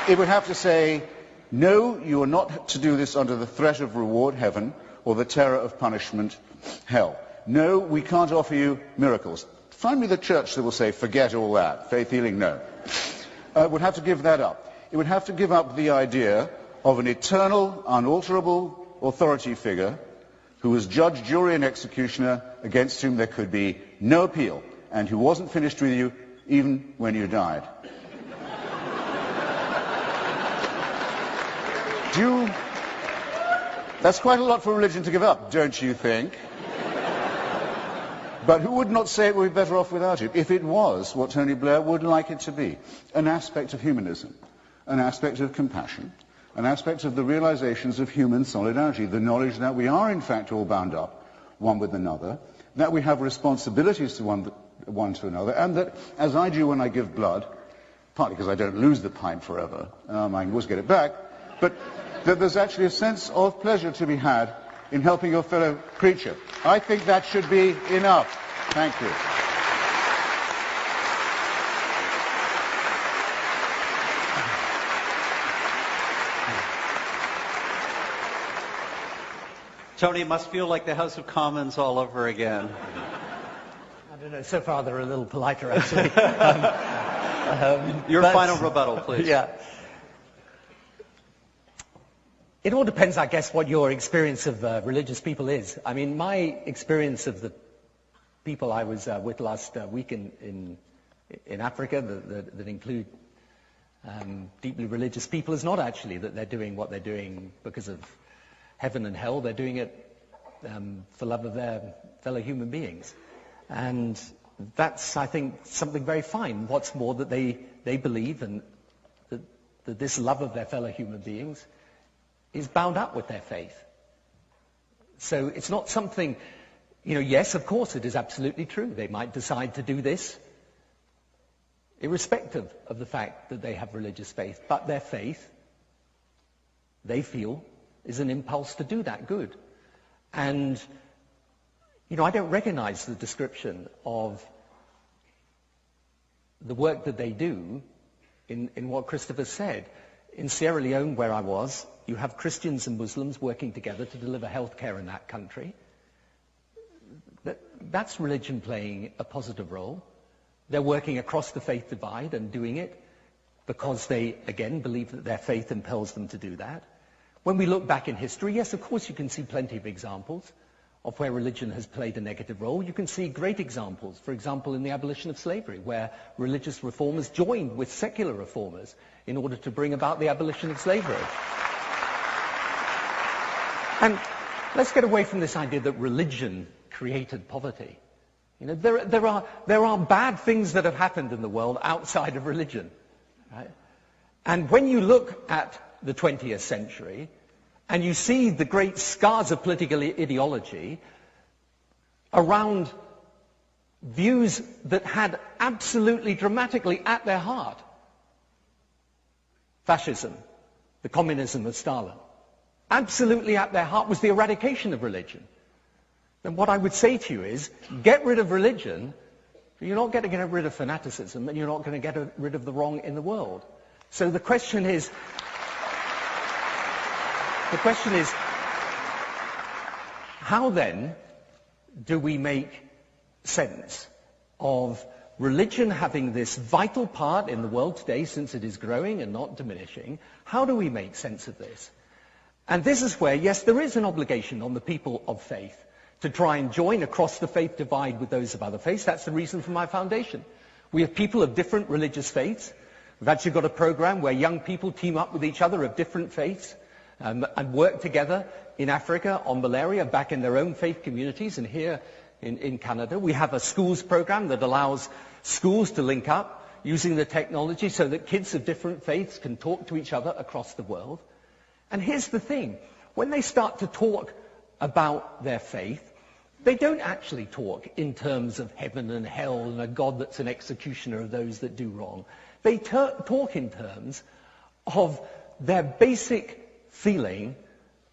it would have to say, no, you are not to do this under the threat of reward, heaven, or the terror of punishment, hell. No, we can't offer you miracles. Find me the church that will say, forget all that. Faith healing, no. It would have to give that up. It would have to give up the idea of an eternal, unalterable authority figure who was judge, jury, and executioner against whom there could be no appeal, and who wasn't finished with you even when you died. That's quite a lot for religion to give up, don't you think? But who would not say it would be better off without it, if it was what Tony Blair would like it to be? An aspect of humanism, an aspect of compassion, an aspect of the realizations of human solidarity, the knowledge that we are in fact all bound up one with another, that we have responsibilities to one to another, and that, as I do when I give blood, partly because I don't lose the pint forever, I can always get it back, but that there's actually a sense of pleasure to be had in helping your fellow creature. I think that should be enough. Thank you. Tony, it must feel like the House of Commons all over again. I don't know, so far they're a little politer, actually. Your final rebuttal, please. Yeah. It all depends, I guess, what your experience of religious people is. I mean, my experience of the people I was with last week in Africa that include deeply religious people is not actually that they're doing what they're doing because of heaven and hell. They're doing it for love of their fellow human beings. And that's, I think, something very fine. What's more, that they believe and that this love of their fellow human beings is bound up with their faith. So it's not something, yes, of course, it is absolutely true. They might decide to do this irrespective of the fact that they have religious faith. But their faith, they feel, is an impulse to do that good. And, I don't recognize the description of the work that they do in what Christopher said. In Sierra Leone, where I was, you have Christians and Muslims working together to deliver health care in that country. That's religion playing a positive role. They're working across the faith divide and doing it because they, again, believe that their faith impels them to do that. When we look back in history, yes, of course, you can see plenty of examples of where religion has played a negative role. You can see great examples, for example, in the abolition of slavery, where religious reformers joined with secular reformers in order to bring about the abolition of slavery. And let's get away from this idea that religion created poverty. You know, there are bad things that have happened in the world outside of religion. Right? And when you look at the 20th century, and you see the great scars of political ideology around views that had absolutely dramatically at their heart fascism, the communism of Stalin. Absolutely at their heart was the eradication of religion. Then what I would say to you is, get rid of religion, but you're not going to get rid of fanaticism, and you're not going to get rid of the wrong in the world. So the question is, how then do we make sense of religion having this vital part in the world today, since it is growing and not diminishing? How do we make sense of this? And this is where, yes, there is an obligation on the people of faith to try and join across the faith divide with those of other faiths. That's the reason for my foundation. We have people of different religious faiths. We've actually got a program where young people team up with each other of different faiths and work together in Africa on malaria, back in their own faith communities, and here in Canada. We have a schools program that allows schools to link up using the technology so that kids of different faiths can talk to each other across the world. And here's the thing. When they start to talk about their faith, they don't actually talk in terms of heaven and hell and a God that's an executioner of those that do wrong. They talk in terms of their basic feeling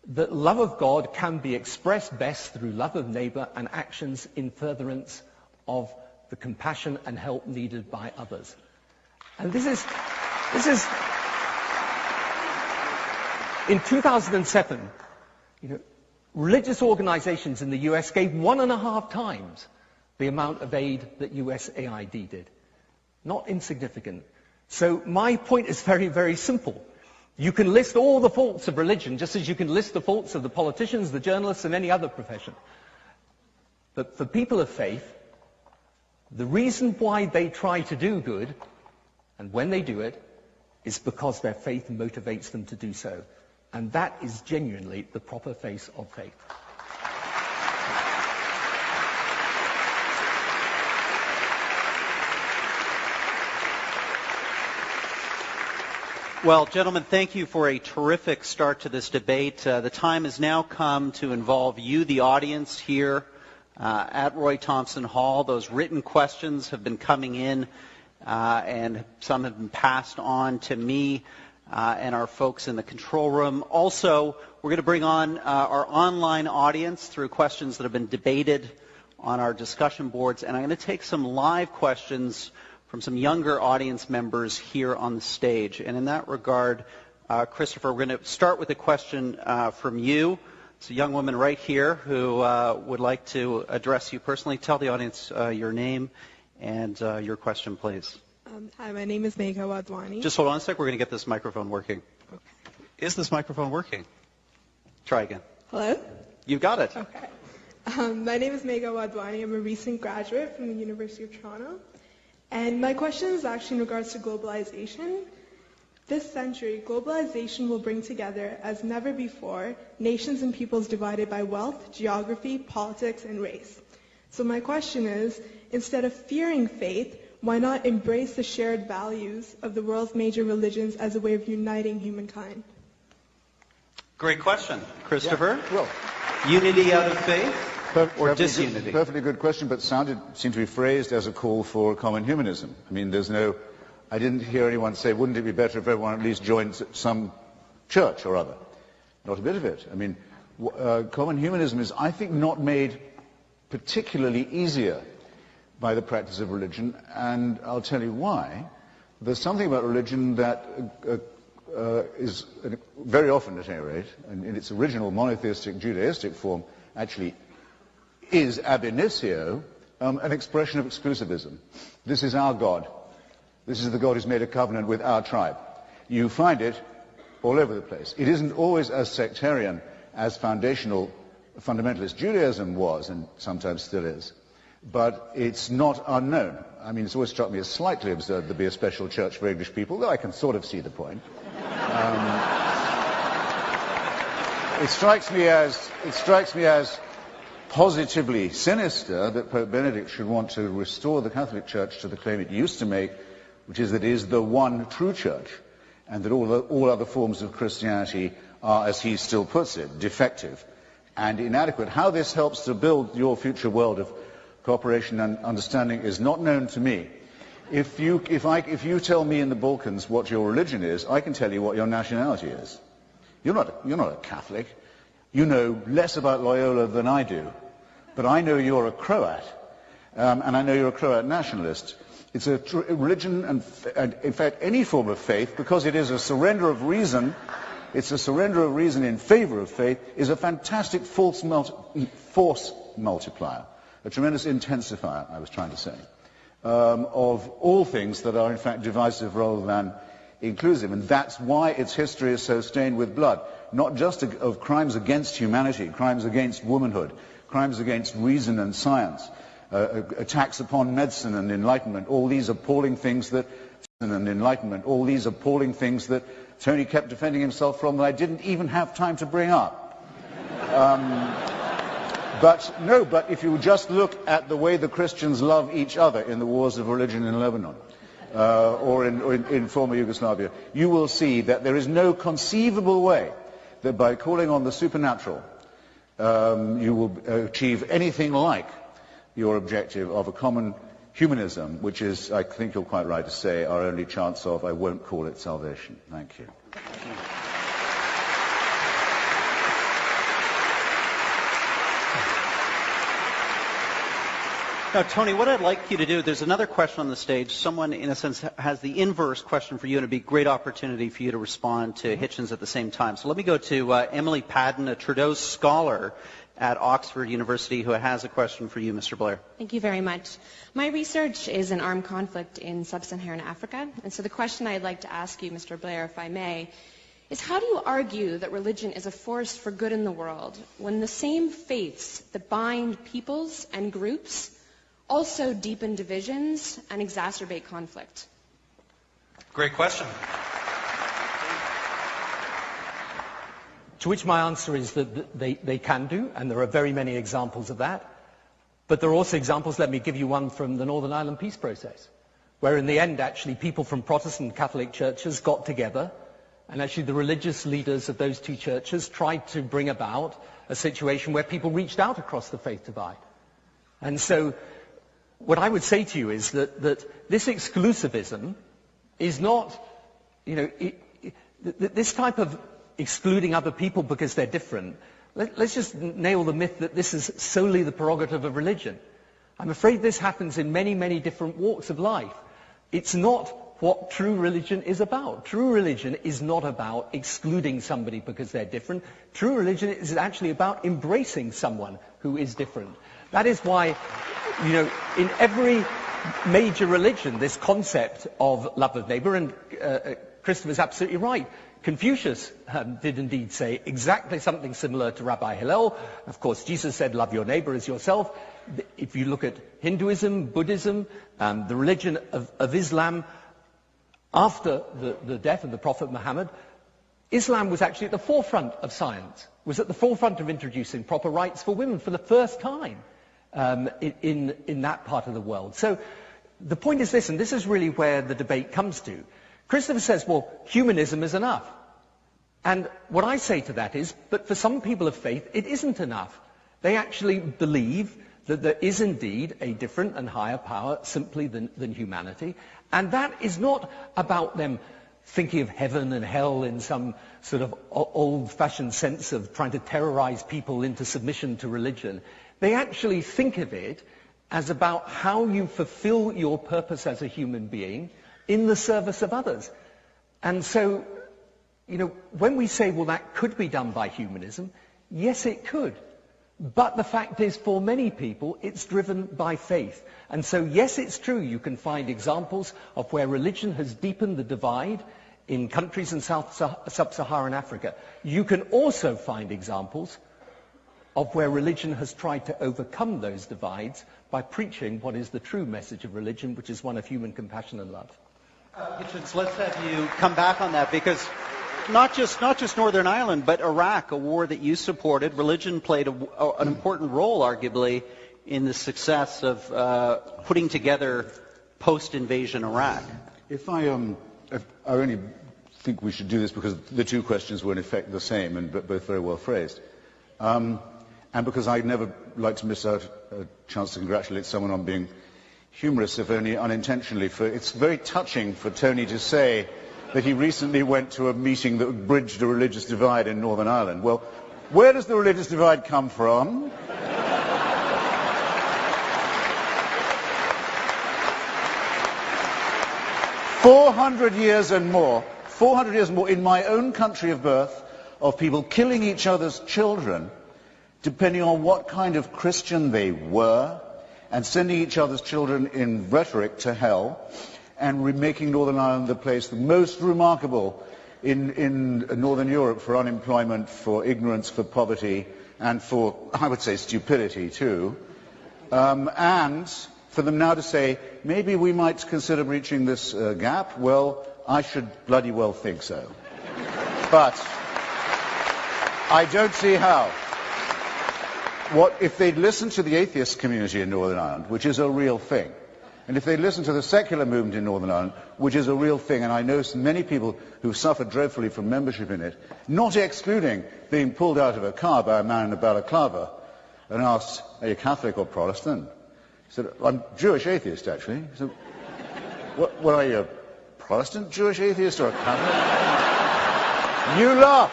that love of God can be expressed best through love of neighbor and actions in furtherance of the compassion and help needed by others. And this is in 2007, religious organizations in the US gave 1.5 times the amount of aid that USAID did. Not insignificant. So my point is very, very simple. You can list all the faults of religion, just as you can list the faults of the politicians, the journalists, and any other profession. But for people of faith, the reason why they try to do good, and when they do it, is because their faith motivates them to do so. And that is genuinely the proper face of faith. Well, gentlemen, thank you for a terrific start to this debate. The time has now come to involve you, the audience, here at Roy Thompson Hall. Those written questions have been coming in, and some have been passed on to me and our folks in the control room. Also, we're going to bring on our online audience through questions that have been debated on our discussion boards, and I'm going to take some live questions from some younger audience members here on the stage. And in that regard, Christopher, we're going to start with a question from you. It's a young woman right here who would like to address you personally. Tell the audience your name and your question, please. Hi, my name is Megha Wadwani. Just hold on a sec. We're going to get this microphone working. Okay. Is this microphone working? Try again. Hello? You got it. Okay. My name is Megha Wadwani. I'm a recent graduate from the University of Toronto. And my question is actually in regards to globalization. This century, globalization will bring together, as never before, nations and peoples divided by wealth, geography, politics, and race. So my question is, instead of fearing faith, why not embrace the shared values of the world's major religions as a way of uniting humankind? Great question. Christopher? Yeah. Well, unity out of faith or disunity? Perfectly good question, but seemed to be phrased as a call for common humanism. I mean, I didn't hear anyone say, wouldn't it be better if everyone at least joined some church or other? Not a bit of it. I mean, common humanism is, I think, not made particularly easier by the practice of religion, and I'll tell you why. there's something about religion that is, very often at any rate, and in its original monotheistic Judaistic form, actually is ab initio an expression of exclusivism. This is our God. This is the God who's made a covenant with our tribe. You find it all over the place. It isn't always as sectarian as fundamentalist Judaism was, and sometimes still is, but it's not unknown. I mean, it's always struck me as slightly absurd to be a special church for English people, though I can sort of see the point. It strikes me as positively sinister that Pope Benedict should want to restore the Catholic Church to the claim it used to make, which is that it is the one true church, and that all other forms of Christianity are, as he still puts it, defective and inadequate. How this helps to build your future world of cooperation and understanding is not known to me. If you tell me in the Balkans what your religion is, I can tell you what your nationality is. You're not a Catholic. You know less about Loyola than I do, but I know you're a Croat, and I know you're a Croat nationalist. It's a religion, and in fact any form of faith, because it is a surrender of reason. It's a surrender of reason in favor of faith, is a fantastic force multiplier, a tremendous intensifier, I was trying to say, of all things that are in fact divisive rather than inclusive. And that's why its history is so stained with blood, not just of crimes against humanity, crimes against womanhood, crimes against reason and science, attacks upon medicine and enlightenment, all these appalling things that Tony kept defending himself from that I didn't even have time to bring up. But if you just look at the way the Christians love each other in the wars of religion in Lebanon, or in former Yugoslavia, you will see that there is no conceivable way that by calling on the supernatural you will achieve anything like your objective of a common humanism, which is, I think you're quite right to say, our only chance of, I won't call it salvation. Thank you. Now, Tony, what I'd like you to do, there's another question on the stage. Someone, in a sense, has the inverse question for you, and it'd be a great opportunity for you to respond to Hitchens at the same time. So let me go to Emily Padden, a Trudeau scholar at Oxford University, who has a question for you, Mr. Blair. Thank you very much. My research is in armed conflict in sub-Saharan Africa, and so the question I'd like to ask you, Mr. Blair, if I may, is how do you argue that religion is a force for good in the world when the same faiths that bind peoples and groups also deepen divisions and exacerbate conflict? Great question. To which my answer is that they can do, and there are very many examples of that. But there are also examples, let me give you one from the Northern Ireland peace process, where in the end actually people from Protestant Catholic churches got together, and actually the religious leaders of those two churches tried to bring about a situation where people reached out across the faith divide. And so what I would say to you is that this exclusivism is not, this type of excluding other people because they're different. Let's just nail the myth that this is solely the prerogative of religion. I'm afraid this happens in many, many different walks of life. It's not what true religion is about. True religion is not about excluding somebody because they're different. True religion is actually about embracing someone who is different. That is why, in every major religion, this concept of love of neighbor, and Christopher's absolutely right. Confucius did indeed say exactly something similar to Rabbi Hillel. Of course, Jesus said, love your neighbor as yourself. If you look at Hinduism, Buddhism, the religion of Islam, after the death of the Prophet Muhammad, Islam was actually at the forefront of science, was at the forefront of introducing proper rights for women for the first time in that part of the world. So the point is this, and this is really where the debate comes to. Christopher says, well, humanism is enough. And what I say to that is, but for some people of faith, it isn't enough. They actually believe that there is indeed a different and higher power simply than humanity. And that is not about them thinking of heaven and hell in some sort of old-fashioned sense of trying to terrorize people into submission to religion. They actually think of it as about how you fulfill your purpose as a human being in the service of others. And so, when we say, well, that could be done by humanism, yes, it could. But the fact is, for many people, it's driven by faith. And so, yes, it's true, you can find examples of where religion has deepened the divide in countries in sub-Saharan Africa. You can also find examples of where religion has tried to overcome those divides by preaching what is the true message of religion, which is one of human compassion and love. Hitchens, let's have you come back on that, because not just Northern Ireland, but Iraq, a war that you supported, religion played an important role, arguably, in the success of putting together post-invasion Iraq. If I only think we should do this because the two questions were in effect the same and both very well phrased. And because I'd never like to miss out a chance to congratulate someone on being humorous, if only unintentionally. It's very touching for Tony to say that he recently went to a meeting that bridged a religious divide in Northern Ireland. Well, where does the religious divide come from? 400 years and more in my own country of birth, of people killing each other's children, depending on what kind of Christian they were, and sending each other's children in rhetoric to hell, and making Northern Ireland the place the most remarkable in Northern Europe for unemployment, for ignorance, for poverty, and for, I would say, stupidity too. And for them now to say, maybe we might consider breaching this gap, well, I should bloody well think so. But I don't see how. If they'd listened to the atheist community in Northern Ireland, which is a real thing, and if they'd listened to the secular movement in Northern Ireland, which is a real thing, and I know many people who've suffered dreadfully from membership in it, not excluding being pulled out of a car by a man in a balaclava and asked, are you Catholic or Protestant? He said, I'm Jewish atheist, actually. He said, what are you, a Protestant Jewish atheist or a Catholic? You laugh.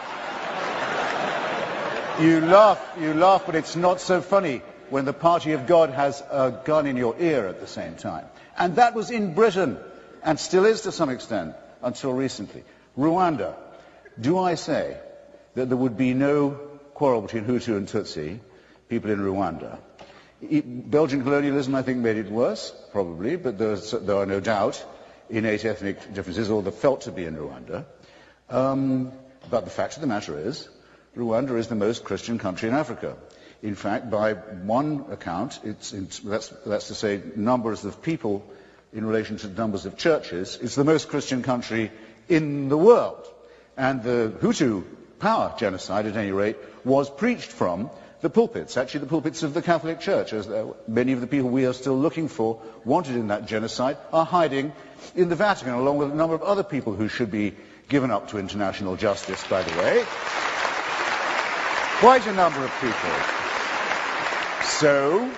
You laugh, but it's not so funny when the party of God has a gun in your ear at the same time. And that was in Britain, and still is to some extent, until recently. Rwanda. Do I say that there would be no quarrel between Hutu and Tutsi, people in Rwanda? Belgian colonialism, I think, made it worse, probably, but there are no doubt innate ethnic differences, or there felt to be in Rwanda. But the fact of the matter is, Rwanda is the most Christian country in Africa. In fact, by one account, that's to say numbers of people in relation to numbers of churches, it's the most Christian country in the world. And the Hutu power genocide, at any rate, was preached from the pulpits, actually the pulpits of the Catholic Church, as many of the people we are still looking for, wanted in that genocide, are hiding in the Vatican, along with a number of other people who should be given up to international justice, by the way. Quite a number of people. So,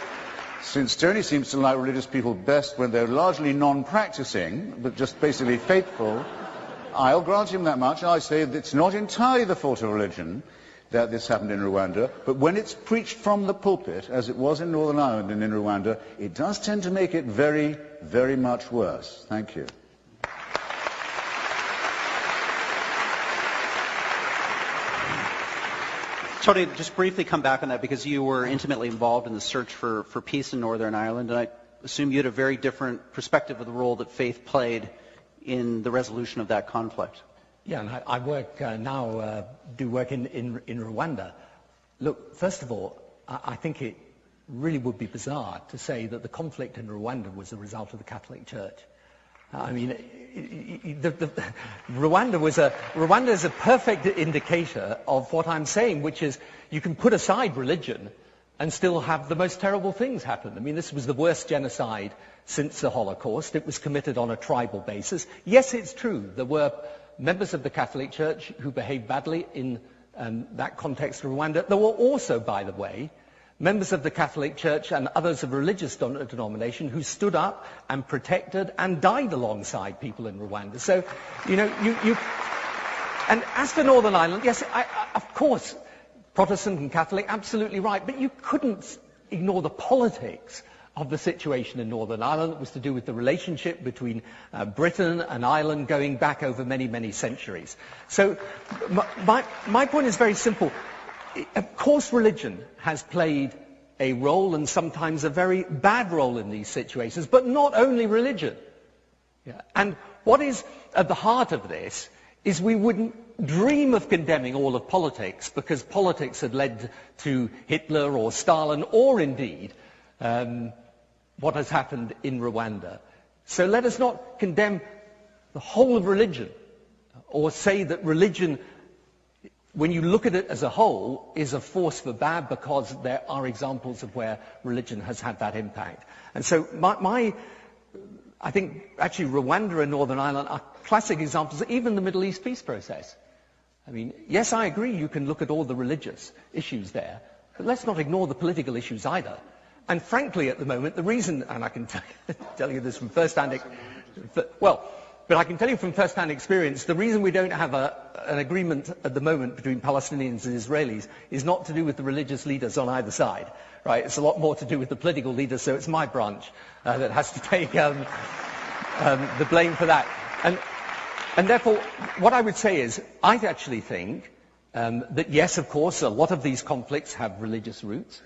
since Tony seems to like religious people best when they're largely non-practicing, but just basically faithful, I'll grant him that much. I say that it's not entirely the fault of religion that this happened in Rwanda, but when it's preached from the pulpit, as it was in Northern Ireland and in Rwanda, it does tend to make it very, very much worse. Thank you. Tony, just briefly come back on that, because you were intimately involved in the search for peace in Northern Ireland, and I assume you had a very different perspective of the role that faith played in the resolution of that conflict. Yeah, and I work now, do work in Rwanda. Look, first of all, I think it really would be bizarre to say that the conflict in Rwanda was a result of the Catholic Church. I mean, Rwanda is a perfect indicator of what I'm saying, which is you can put aside religion and still have the most terrible things happen. I mean, this was the worst genocide since the Holocaust. It was committed on a tribal basis. Yes, it's true. There were members of the Catholic Church who behaved badly in that context of Rwanda. There were also, by the way, members of the Catholic Church and others of religious denomination who stood up and protected and died alongside people in Rwanda. So, and as for Northern Ireland, yes, of course, Protestant and Catholic, absolutely right, but you couldn't ignore the politics of the situation in Northern Ireland. It was to do with the relationship between Britain and Ireland going back over many, many centuries. So my point is very simple. Of course religion has played a role, and sometimes a very bad role in these situations, but not only religion. Yeah. And what is at the heart of this is we wouldn't dream of condemning all of politics because politics had led to Hitler or Stalin or indeed what has happened in Rwanda. So let us not condemn the whole of religion or say that religion, when you look at it as a whole, is a force for bad, because there are examples of where religion has had that impact. And so I think actually Rwanda and Northern Ireland are classic examples, even the Middle East peace process. I mean, yes, I agree you can look at all the religious issues there, but let's not ignore the political issues either. And frankly, at the moment, the reason, and I can tell you this from first-hand experience, the reason we don't have an agreement at the moment between Palestinians and Israelis is not to do with the religious leaders on either side, right? It's a lot more to do with the political leaders, so it's my branch that has to take the blame for that. And therefore, what I would say is, I actually think that yes, of course, a lot of these conflicts have religious roots.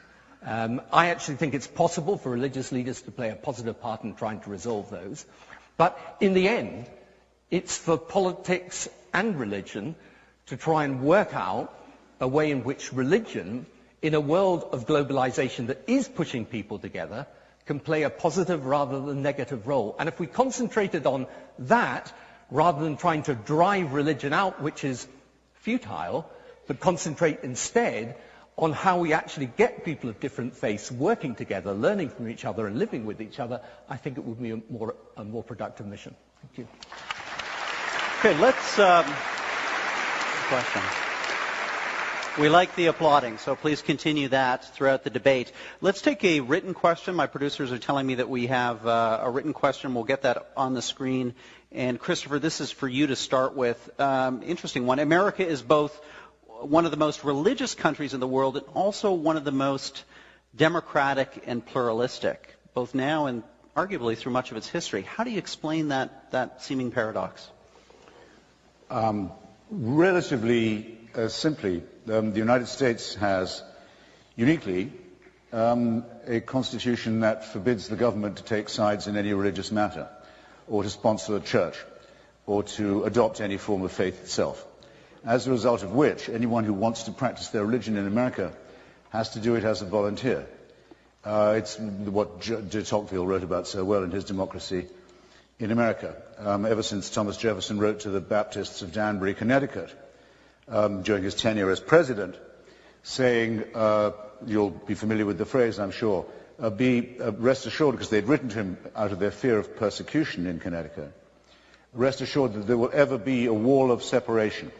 I actually think it's possible for religious leaders to play a positive part in trying to resolve those. But in the end, it's for politics and religion to try and work out a way in which religion, in a world of globalization that is pushing people together, can play a positive rather than negative role. And if we concentrated on that, rather than trying to drive religion out, which is futile, but concentrate instead on how we actually get people of different faiths working together, learning from each other and living with each other, I think it would be a more productive mission. Thank you. Okay, let's... question. We like the applauding, so please continue that throughout the debate. Let's take a written question. My producers are telling me that we have a written question. We'll get that on the screen. And Christopher, this is for you to start with. Interesting one. America is both one of the most religious countries in the world and also one of the most democratic and pluralistic, both now and arguably through much of its history. How do you explain that seeming paradox? Relatively simply, the United States has uniquely a constitution that forbids the government to take sides in any religious matter, or to sponsor a church, or to adopt any form of faith itself. As a result of which, anyone who wants to practice their religion in America has to do it as a volunteer. It's what de Tocqueville wrote about so well in his Democracy in America. Ever since Thomas Jefferson wrote to the Baptists of Danbury, Connecticut, during his tenure as president, saying, you'll be familiar with the phrase, I'm sure, rest assured, because they'd written to him out of their fear of persecution in Connecticut, rest assured that there will ever be a wall of separation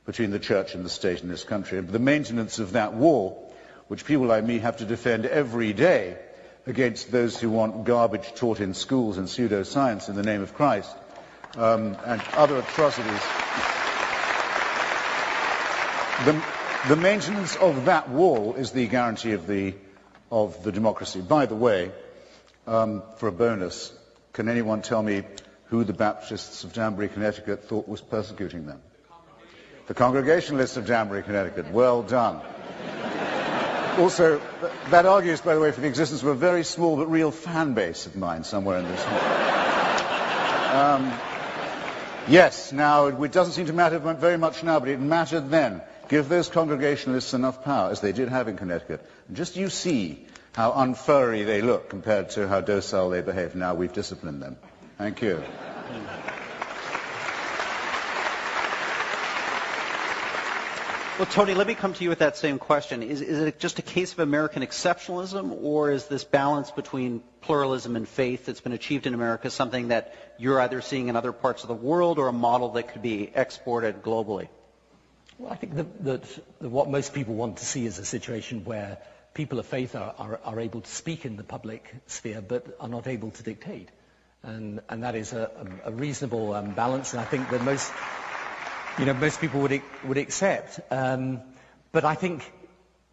between the church and the state in this country. And the maintenance of that wall, which people like me have to defend every day against those who want garbage taught in schools and pseudoscience in the name of Christ, and other atrocities. The maintenance of that wall is the guarantee of the democracy. By the way, for a bonus, can anyone tell me who the Baptists of Danbury, Connecticut thought was persecuting them? The Congregationalists of Danbury, Connecticut. Well done. Also, that argues, by the way, for the existence of a very small but real fan base of mine somewhere in this hall. Yes, now, it doesn't seem to matter very much now, but it mattered then. Give those Congregationalists enough power, as they did have in Connecticut, and just you see how unfurry they look compared to how docile they behave. Now we've disciplined them. Thank you. Well, Tony, let me come to you with that same question. Is it just a case of American exceptionalism, or is this balance between pluralism and faith that's been achieved in America something that you're either seeing in other parts of the world or a model that could be exported globally? Well, I think that what most people want to see is a situation where people of faith are able to speak in the public sphere but are not able to dictate. And that is a reasonable balance, and I think that most people would accept. But I think,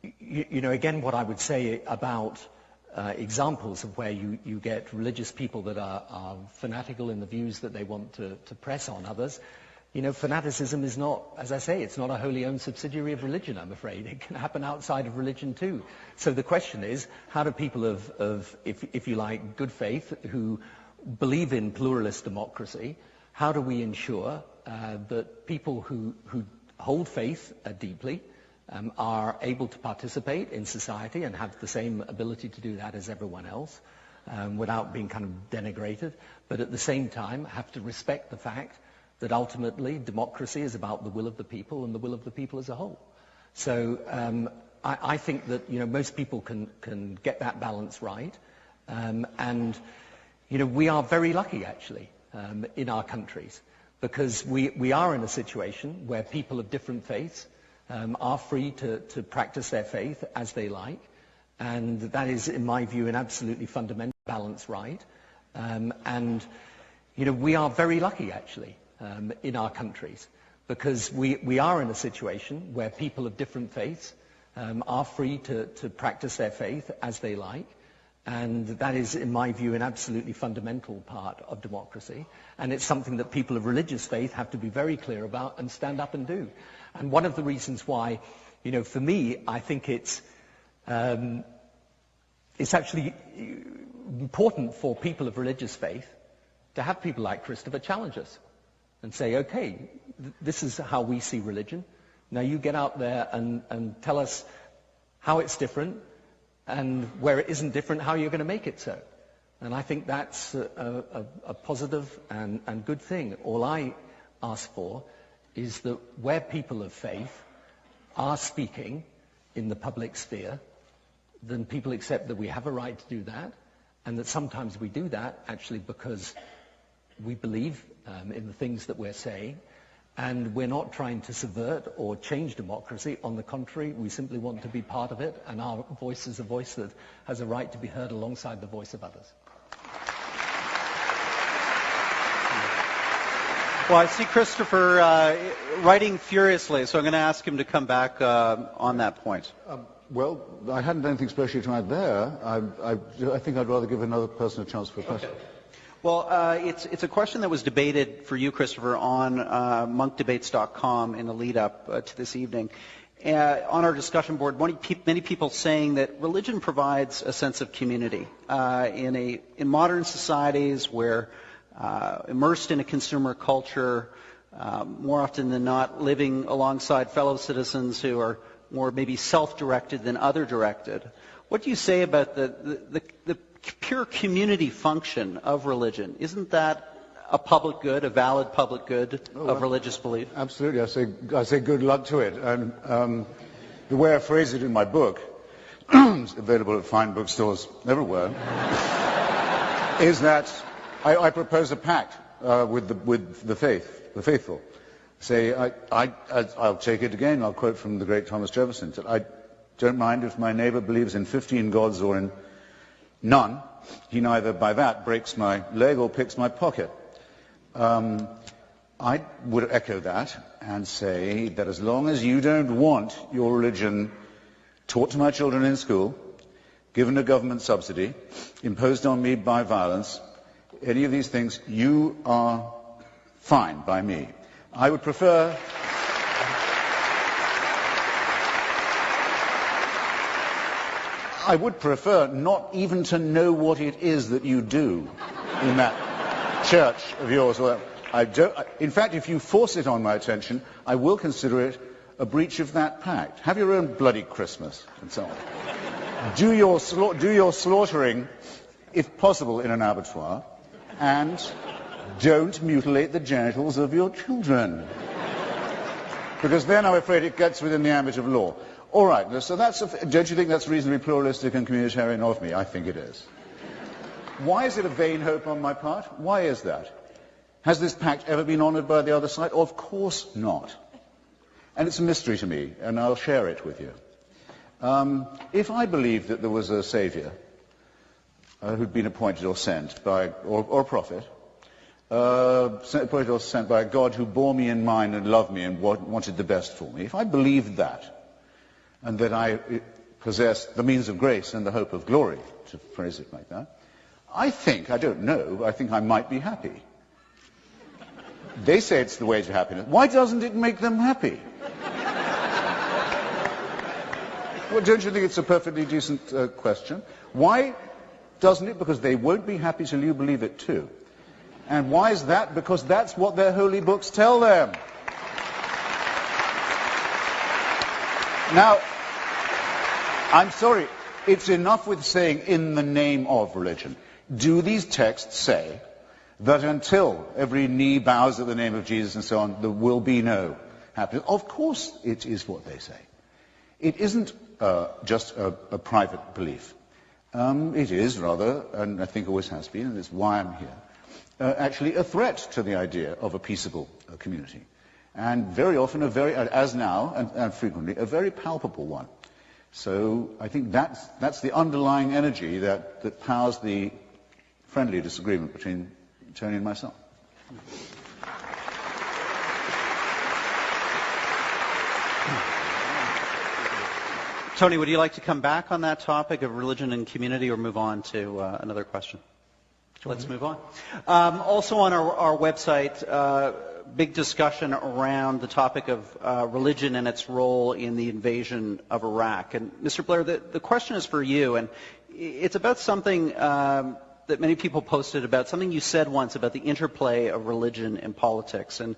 again, what I would say about examples of where you get religious people that are fanatical in the views that they want to press on others. You know, fanaticism is not, as I say, it's not a wholly owned subsidiary of religion, I'm afraid. It can happen outside of religion too. So the question is, how do people of if you like, good faith, who believe in pluralist democracy, how do we ensure that people who hold faith deeply are able to participate in society and have the same ability to do that as everyone else without being kind of denigrated, but at the same time have to respect the fact that ultimately democracy is about the will of the people and the will of the people as a whole. So I think that, you know, most people can get that balance right. And, you know, we are very lucky, actually, in our countries, because we are in a situation where people of different faiths are free to practice their faith as they like. And that is, in my view, an absolutely fundamental balance right. And, you know, we are very lucky, actually, in our countries, because we are in a situation where people of different faiths are free to practice their faith as they like. And that is, in my view, an absolutely fundamental part of democracy. And it's something that people of religious faith have to be very clear about and stand up and do. And one of the reasons why, you know, for me, I think it's actually important for people of religious faith to have people like Christopher challenge us and say, okay, this is how we see religion. Now you get out there and tell us how it's different, and where it isn't different, how you're going to make it so. And I think that's a positive and good thing. All I ask for is that where people of faith are speaking in the public sphere, then people accept that we have a right to do that, and that sometimes we do that actually because we believe in the things that we're saying, and we're not trying to subvert or change democracy. On the contrary, we simply want to be part of it, and our voice is a voice that has a right to be heard alongside the voice of others. Well, I see Christopher writing furiously, so I'm going to ask him to come back on that point. Well, I hadn't anything specially to add there. I think I'd rather give another person a chance for a question. Okay. Well, it's a question that was debated for you, Christopher, on monkdebates.com in the lead-up to this evening. On our discussion board, many people saying that religion provides a sense of community. In modern societies where immersed in a consumer culture, more often than not living alongside fellow citizens who are more maybe self-directed than other-directed. What do you say about the pure community function of religion? Isn't that a public good, a valid public good of religious belief? Absolutely. I say good luck to it. And the way I phrase it in my book, it's available at fine bookstores everywhere, is that I propose a pact with the faithful. Say, I'll take it again. I'll quote from the great Thomas Jefferson. I don't mind if my neighbor believes in 15 gods or in none. He neither by that breaks my leg or picks my pocket. I would echo that and say that as long as you don't want your religion taught to my children in school, given a government subsidy, imposed on me by violence, any of these things, you are fine by me. I would prefer... I would prefer not even to know what it is that you do in that church of yours. In fact, if you force it on my attention, I will consider it a breach of that pact. Have your own bloody Christmas and so on. Do your slaughtering, if possible, in an abattoir, and don't mutilate the genitals of your children. Because then I'm afraid it gets within the ambit of law. All right, so don't you think that's reasonably pluralistic and communitarian of me? I think it is. Why is it a vain hope on my part? Why is that? Has this pact ever been honoured by the other side? Of course not. And it's a mystery to me, and I'll share it with you. If I believed that there was a saviour who'd been appointed or sent by, or a prophet, appointed or sent by a God who bore me in mind and loved me and wanted the best for me, if I believed that, and that I possess the means of grace and the hope of glory, to phrase it like that, I think I might be happy. They say it's the way to happiness. Why doesn't it make them happy? Well, don't you think it's a perfectly decent question? Why doesn't it? Because they won't be happy till you believe it too. And why is that? Because that's what their holy books tell them. Now, I'm sorry, it's enough with saying in the name of religion. Do these texts say that until every knee bows at the name of Jesus and so on, there will be no happiness? Of course it is what they say. It isn't just a private belief. It is rather, and I think always has been, and it's why I'm here, actually a threat to the idea of a peaceable community. And very often, as now, and frequently, a very palpable one. So I think that's the underlying energy that powers the friendly disagreement between Tony and myself. Tony, would you like to come back on that topic of religion and community or move on to another question? Let's move on. Also on our website, big discussion around the topic of religion and its role in the invasion of Iraq. And Mr. Blair, the question is for you, and it's about something that many people posted about, something you said once about the interplay of religion and politics. And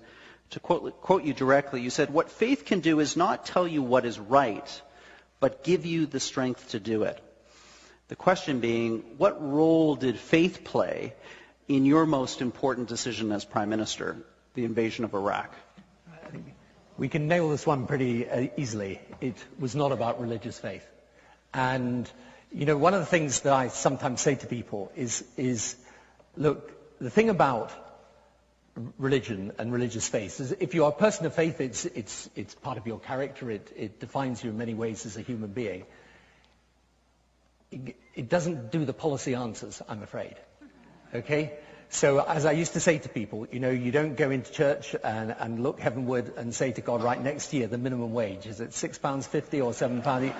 to quote you directly, you said, "What faith can do is not tell you what is right, but give you the strength to do it." The question being, what role did faith play in your most important decision as Prime Minister, the invasion of Iraq? We can nail this one pretty easily. It was not about religious faith. And, you know, one of the things that I sometimes say to people is look, the thing about religion and religious faith is if you're a person of faith, it's part of your character. It defines you in many ways as a human being. It doesn't do the policy answers, I'm afraid. Okay? So as I used to say to people, you know, you don't go into church and look heavenward and say to God, right, next year the minimum wage, is it £6.50 or £7?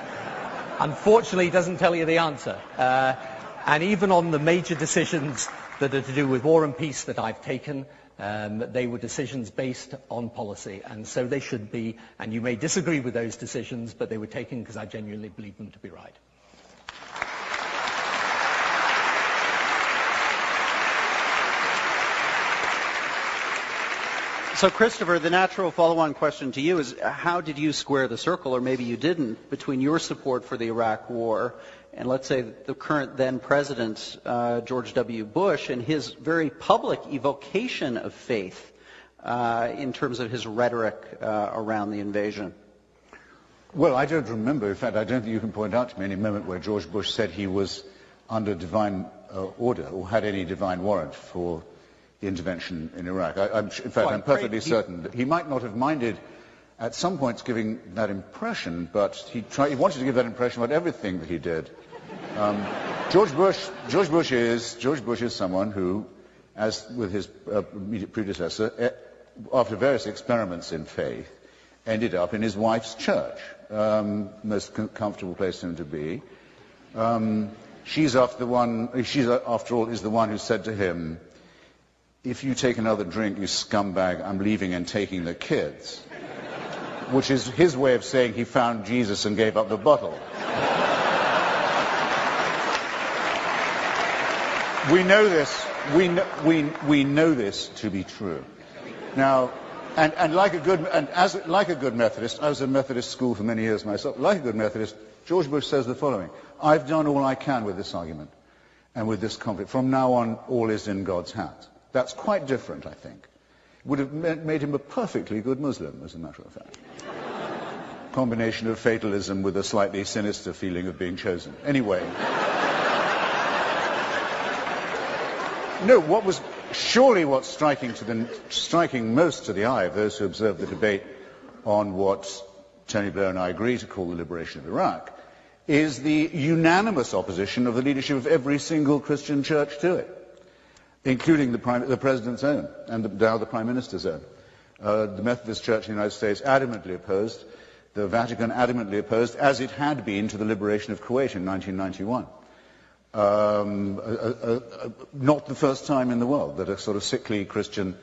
Unfortunately, it doesn't tell you the answer. And even on the major decisions that are to do with war and peace that I've taken, they were decisions based on policy. And so they should be, and you may disagree with those decisions, but they were taken because I genuinely believe them to be right. So, Christopher, the natural follow-on question to you is, how did you square the circle, or maybe you didn't, between your support for the Iraq War and, let's say, the current then-President, George W. Bush, and his very public evocation of faith in terms of his rhetoric around the invasion? Well, I don't remember. In fact, I don't think you can point out to me any moment where George Bush said he was under divine order or had any divine warrant for the intervention in Iraq. I'm perfectly certain that he might not have minded at some points giving that impression, but he wanted to give that impression about everything that he did. George Bush is someone who, as with his immediate predecessor, after various experiments in faith, ended up in his wife's church, most comfortable place for him to be. She's after all is the one who said to him, "If you take another drink, you scumbag, I'm leaving and taking the kids." Which is his way of saying he found Jesus and gave up the bottle. We know this. We know this to be true. Now, like a good Methodist, I was at Methodist school for many years myself. Like a good Methodist, George Bush says the following: "I've done all I can with this argument and with this conflict. From now on, all is in God's hands." That's quite different, I think. Would have made him a perfectly good Muslim, as a matter of fact. Combination of fatalism with a slightly sinister feeling of being chosen. Anyway. No, what's striking most to the eye of those who observe the debate on what Tony Blair and I agree to call the liberation of Iraq is the unanimous opposition of the leadership of every single Christian church to it, including the President's own and now the Prime Minister's own. The Methodist Church in the United States adamantly opposed. The Vatican adamantly opposed, as it had been to the liberation of Kuwait in 1991. Not the first time in the world that a sort of sickly Christian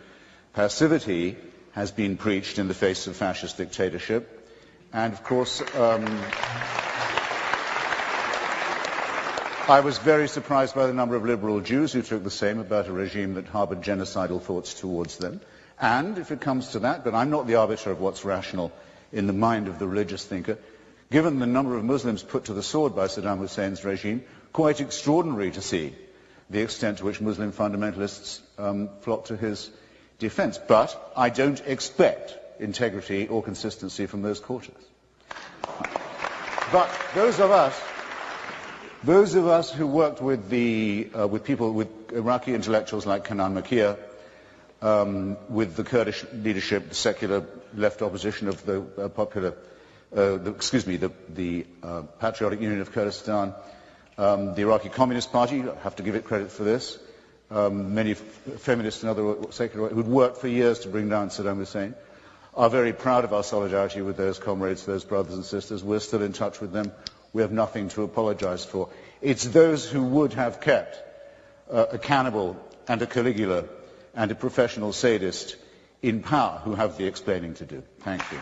passivity has been preached in the face of fascist dictatorship. And of course, I was very surprised by the number of liberal Jews who took the same about a regime that harbored genocidal thoughts towards them. And if it comes to that, but I'm not the arbiter of what's rational in the mind of the religious thinker, given the number of Muslims put to the sword by Saddam Hussein's regime, quite extraordinary to see the extent to which Muslim fundamentalists flock to his defense. But I don't expect integrity or consistency from those quarters. But those of us who worked with people, with Iraqi intellectuals like Kanan Makir, with the Kurdish leadership, the secular left opposition of the Patriotic Union of Kurdistan, the Iraqi Communist Party, I have to give it credit for this, many feminists and other secular who'd worked for years to bring down Saddam Hussein, are very proud of our solidarity with those comrades, those brothers and sisters. We're still in touch with them. We have nothing to apologize for. It's those who would have kept a cannibal and a Caligula and a professional sadist in power who have the explaining to do. Thank you.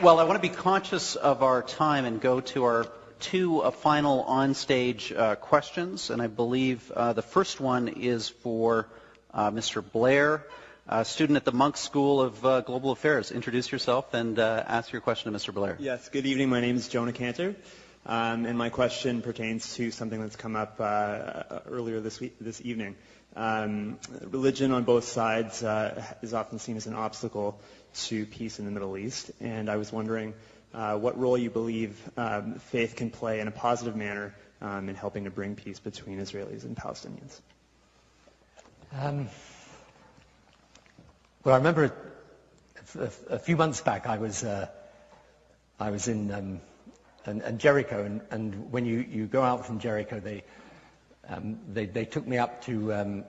Well, I want to be conscious of our time and go to our two final on-stage questions, and I believe the first one is for Mr. Blair, a student at the Monk School of Global Affairs. Introduce yourself and ask your question to Mr. Blair. Yes, good evening. My name is Jonah Cantor, and my question pertains to something that's come up earlier this evening. Religion on both sides is often seen as an obstacle to peace in the Middle East, and I was wondering what role you believe faith can play in a positive manner in helping to bring peace between Israelis and Palestinians. Well, I remember a few months back I was in Jericho, and when you go out from Jericho, they took me up to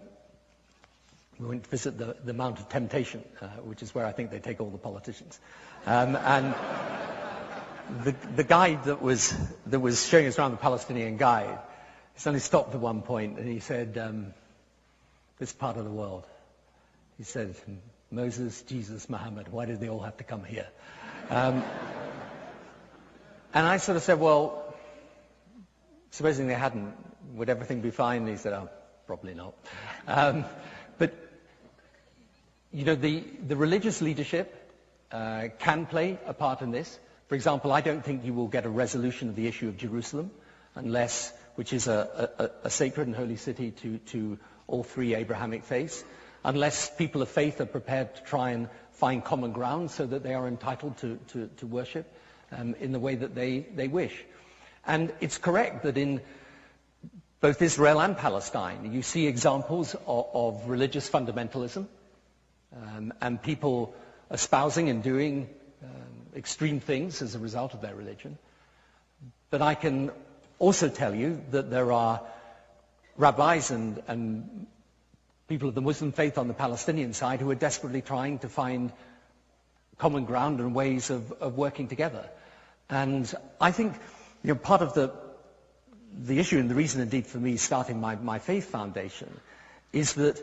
we went to visit the Mount of Temptation, which is where I think they take all the politicians. And the guide that was showing us around, the Palestinian guide, he suddenly stopped at one point and he said, "This part of the world," he said, "Moses, Jesus, Muhammad, why did they all have to come here?" And I sort of said, "Well, supposing they hadn't, would everything be fine?" And he said, "Oh, probably not." But you know, the religious leadership can play a part in this. For example, I don't think you will get a resolution of the issue of Jerusalem unless, which is a sacred and holy city to all three Abrahamic faiths, unless people of faith are prepared to try and find common ground so that they are entitled to worship in the way that they wish. And it's correct that in both Israel and Palestine you see examples of religious fundamentalism and people espousing and doing extreme things as a result of their religion. But I can also tell you that there are rabbis and people of the Muslim faith on the Palestinian side who are desperately trying to find common ground and ways of working together. And I think, you know, part of the issue, and the reason indeed for me starting my faith foundation, is that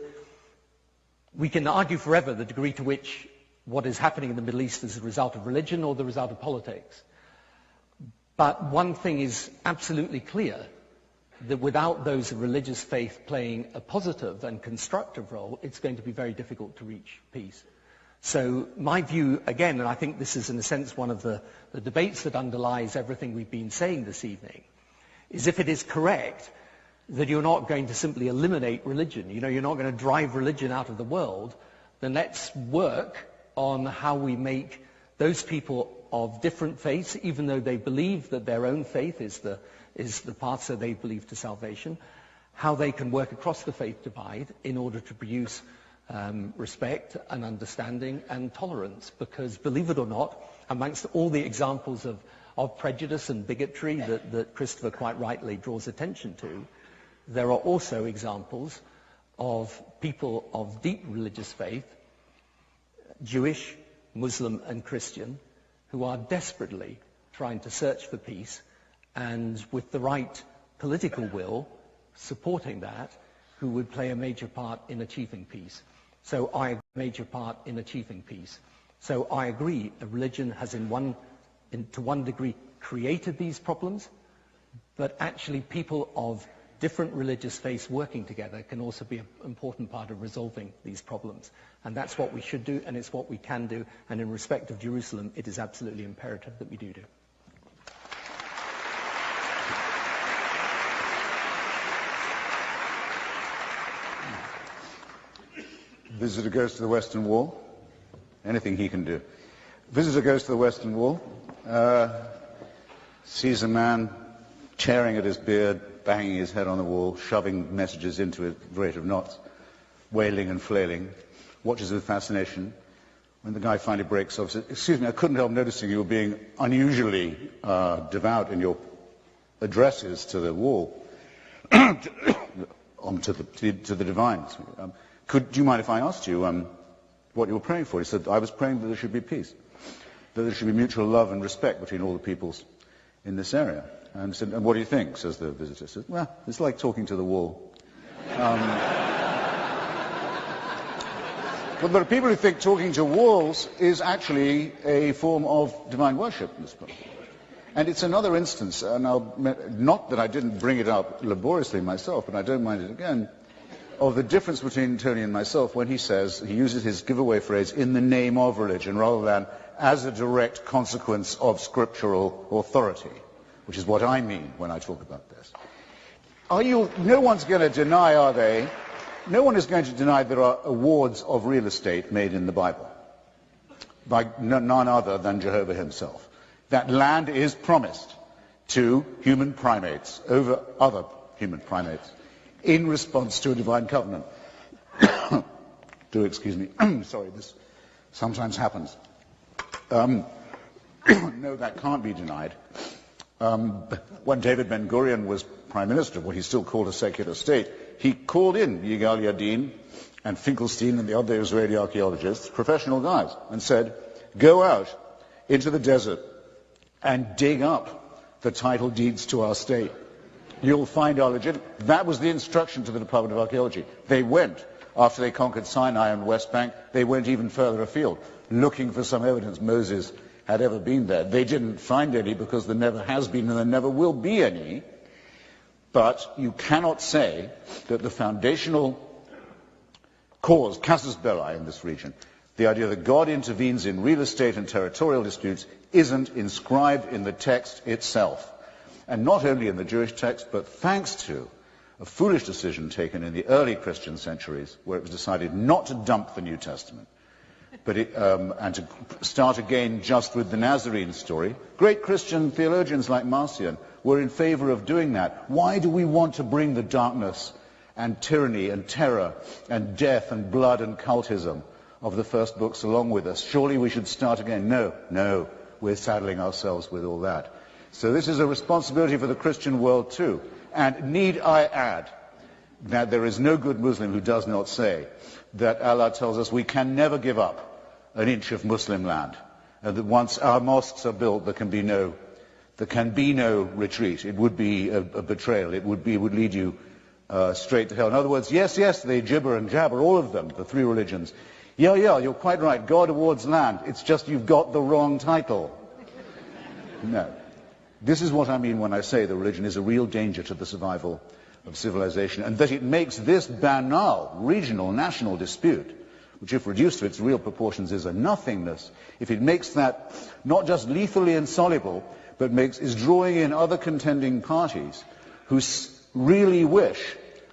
we can argue forever the degree to which what is happening in the Middle East is a result of religion or the result of politics. But one thing is absolutely clear, that without those religious faith playing a positive and constructive role, it's going to be very difficult to reach peace. So my view, again, and I think this is in a sense one of the debates that underlies everything we've been saying this evening, is if it is correct that you're not going to simply eliminate religion, you know, you're not going to drive religion out of the world, then let's work on how we make those people of different faiths, even though they believe that their own faith is the path that they believe to salvation, how they can work across the faith divide in order to produce respect and understanding and tolerance. Because, believe it or not, amongst all the examples of prejudice and bigotry that Christopher quite rightly draws attention to, there are also examples of people of deep religious faith, Jewish, Muslim and Christian, who are desperately trying to search for peace and with the right political will supporting that, who would play a major part in achieving peace. So I agree a religion has to one degree created these problems, but actually people of different religious faiths working together can also be an important part of resolving these problems. And that's what we should do, and it's what we can do, and in respect of Jerusalem, it is absolutely imperative that we do. Visitor goes to the Western Wall. Anything he can do. Visitor goes to the Western Wall, sees a man tearing at his beard, banging his head on the wall, shoving messages into it at the rate of knots, wailing and flailing, watches with fascination. When the guy finally breaks off, says, "Excuse me, I couldn't help noticing you were being unusually devout in your addresses to the wall, to the divines. Do you mind if I asked you what you were praying for?" He said, "I was praying that there should be peace, that there should be mutual love and respect between all the peoples in this area." And he said, "And what do you think?" says the visitor. Says, "Well, it's like talking to the wall." But there are people who think talking to walls is actually a form of divine worship in this book. And it's another instance, and not that I didn't bring it up laboriously myself, but I don't mind it again, of the difference between Tony and myself when he says, he uses his giveaway phrase, "in the name of religion," rather than as a direct consequence of scriptural authority, which is what I mean when I talk about this. No one's going to deny, are they? No one is going to deny there are awards of real estate made in the Bible by none other than Jehovah himself. That land is promised to human primates over other human primates in response to a divine covenant. Do excuse me. Sorry, this sometimes happens. No, that can't be denied. When David Ben-Gurion was prime minister, what he still called a secular state, he called in Yigal Yadin and Finkelstein and the other Israeli archaeologists, professional guys, and said, "Go out into the desert and dig up the title deeds to our state. You'll find our legitimate..." That was the instruction to the Department of Archaeology. They went, after they conquered Sinai and the West Bank, they went even further afield, looking for some evidence Moses had ever been there. They didn't find any because there never has been and there never will be any. But you cannot say that the foundational cause, casus belli in this region, the idea that God intervenes in real estate and territorial disputes, isn't inscribed in the text itself. And not only in the Jewish text, but thanks to a foolish decision taken in the early Christian centuries, where it was decided not to dump the New Testament, but and to start again just with the Nazarene story. Great Christian theologians like Marcion were in favor of doing that. Why do we want to bring the darkness and tyranny and terror and death and blood and cultism of the first books along with us? Surely we should start again. No, we're saddling ourselves with all that. So this is a responsibility for the Christian world too. And need I add that there is no good Muslim who does not say that Allah tells us we can never give up an inch of Muslim land, and that once our mosques are built there can be no retreat. It would be a betrayal. It would lead you straight to hell. In other words, yes, they gibber and jabber, all of them, the three religions. Yeah, you're quite right. God awards land. It's just you've got the wrong title. No. This is what I mean when I say the religion is a real danger to the survival of civilization, and that it makes this banal regional national dispute, which if reduced to its real proportions is a nothingness, if it makes that not just lethally insoluble, but is drawing in other contending parties who really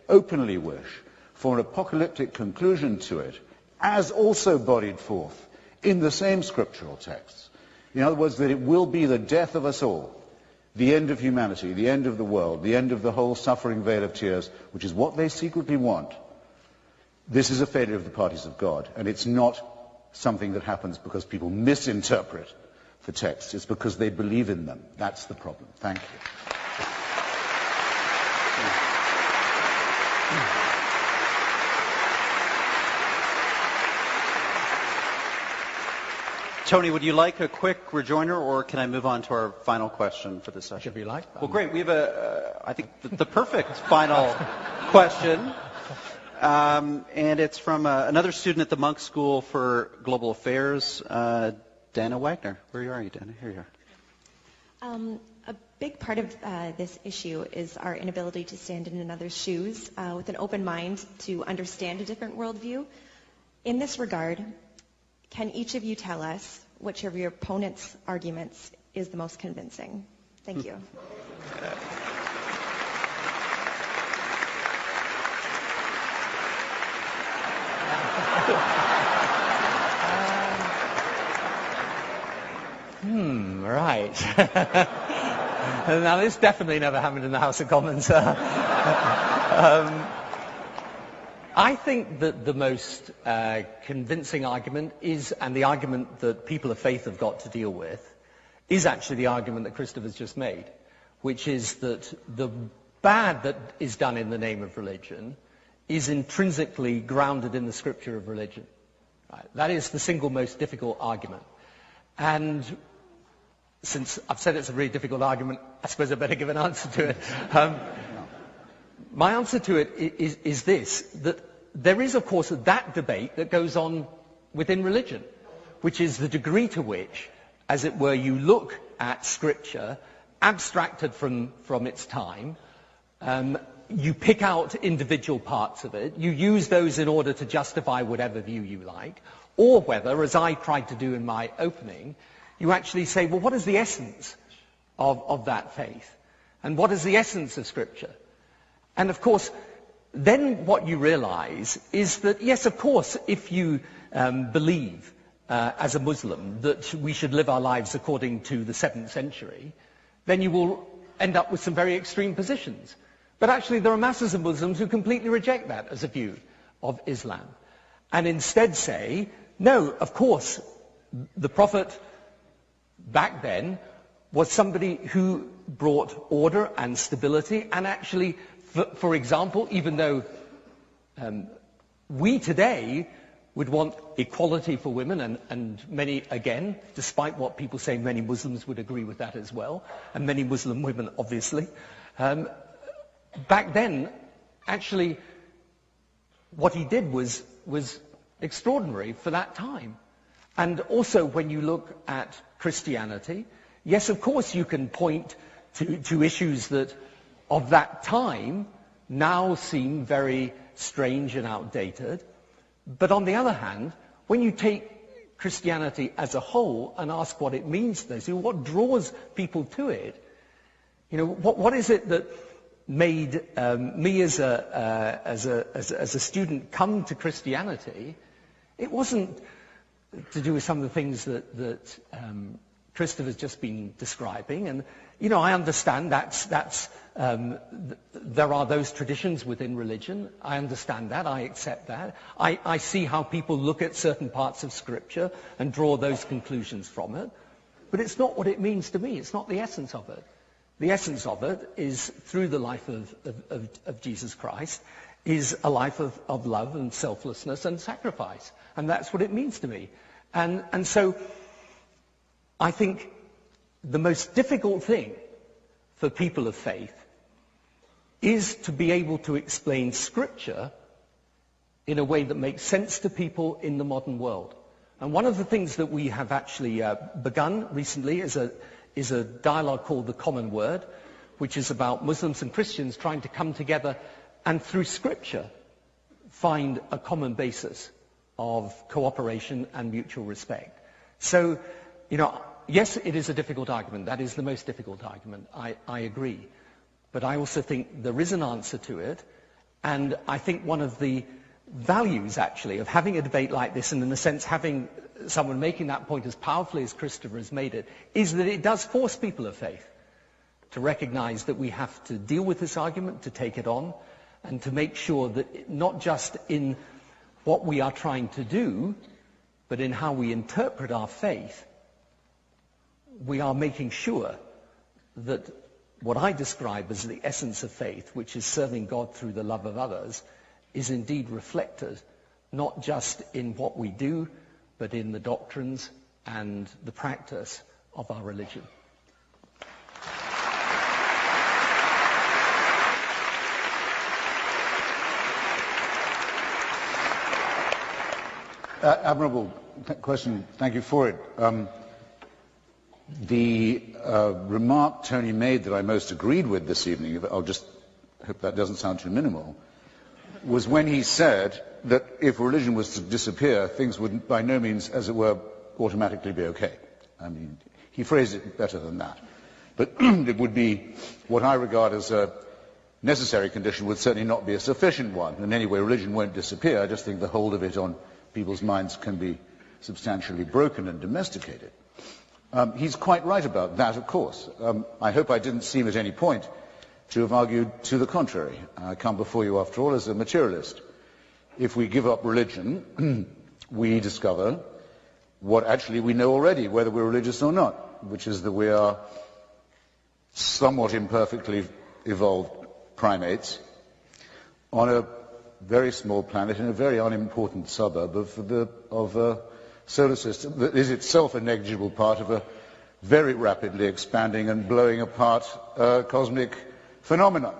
openly wish, for an apocalyptic conclusion to it, as also bodied forth in the same scriptural texts. In other words, that it will be the death of us all, the end of humanity, the end of the world, the end of the whole suffering vale of tears, which is what they secretly want. This is a failure of the parties of God, and it's not something that happens because people misinterpret the texts. It's because they believe in them. That's the problem. Thank you. Tony, would you like a quick rejoinder, or can I move on to our final question for this session? Whichever you like. Well, great. We have I think, the perfect final question. And it's from another student at the Monk School for Global Affairs, Dana Wagner. Where are you, Dana? Here you are. A big part of this issue is our inability to stand in another's shoes with an open mind to understand a different worldview. In this regard, can each of you tell us which of your opponent's arguments is the most convincing? Thank you. Right. Now, this definitely never happened in the House of Commons. I think that the most convincing argument is, and the argument that people of faith have got to deal with, is actually the argument that Christopher's just made, which is that the bad that is done in the name of religion is intrinsically grounded in the scripture of religion. Right? That is the single most difficult argument. And since I've said it's a really difficult argument, I suppose I better give an answer to it. My answer to it is this, that there is, of course, that debate that goes on within religion, which is the degree to which, as it were, you look at Scripture, abstracted from its time, you pick out individual parts of it, you use those in order to justify whatever view you like, or whether, as I tried to do in my opening, you actually say, well, what is the essence of that faith? And what is the essence of Scripture? And of course, then what you realize is that, yes, of course, if you believe as a Muslim that we should live our lives according to the 7th century, then you will end up with some very extreme positions. But actually, there are masses of Muslims who completely reject that as a view of Islam, and instead say, no, of course, the Prophet back then was somebody who brought order and stability, and actually, for example, even though we today would want equality for women, and many, again, despite what people say, many Muslims would agree with that as well, and many Muslim women, obviously. Back then, actually, what he did was extraordinary for that time. And also, when you look at Christianity, yes, of course, you can point to issues that, of that time, now seem very strange and outdated. But on the other hand, when you take Christianity as a whole and ask what it means to those, what draws people to it, what is it that made me as a student come to Christianity? It wasn't to do with some of the things that Christopher's just been describing, and I understand there are those traditions within religion. I understand that. I accept that. I see how people look at certain parts of Scripture and draw those conclusions from it. But it's not what it means to me. It's not the essence of it. The essence of it is, through the life of Jesus Christ, is a life of love and selflessness and sacrifice. And that's what it means to me. And so I think the most difficult thing for people of faith is to be able to explain Scripture in a way that makes sense to people in the modern world. And one of the things that we have actually begun recently is a dialogue called The Common Word, which is about Muslims and Christians trying to come together and, through Scripture, find a common basis of cooperation and mutual respect. So, yes, it is a difficult argument. That is the most difficult argument. I agree. But I also think there is an answer to it. And I think one of the values, actually, of having a debate like this, and in a sense having someone making that point as powerfully as Christopher has made it, is that it does force people of faith to recognize that we have to deal with this argument, to take it on, and to make sure that not just in what we are trying to do, but in how we interpret our faith, we are making sure that what I describe as the essence of faith, which is serving God through the love of others, is indeed reflected not just in what we do, but in the doctrines and the practice of our religion. Admirable question. Thank you for it. The remark Tony made that I most agreed with this evening, I'll just hope that doesn't sound too minimal, was when he said that if religion was to disappear, things would by no means, as it were, automatically be okay. I mean, he phrased it better than that. But it would be what I regard as a necessary condition, would certainly not be a sufficient one. And anyway, religion won't disappear. I just think the hold of it on people's minds can be substantially broken and domesticated. He's quite right about that, of course. I hope I didn't seem at any point to have argued to the contrary. I come before you, after all, as a materialist. If we give up religion, we discover what actually we know already, whether we're religious or not, which is that we are somewhat imperfectly evolved primates on a very small planet in a very unimportant suburb of a solar system that is itself a negligible part of a very rapidly expanding and blowing apart cosmic phenomenon.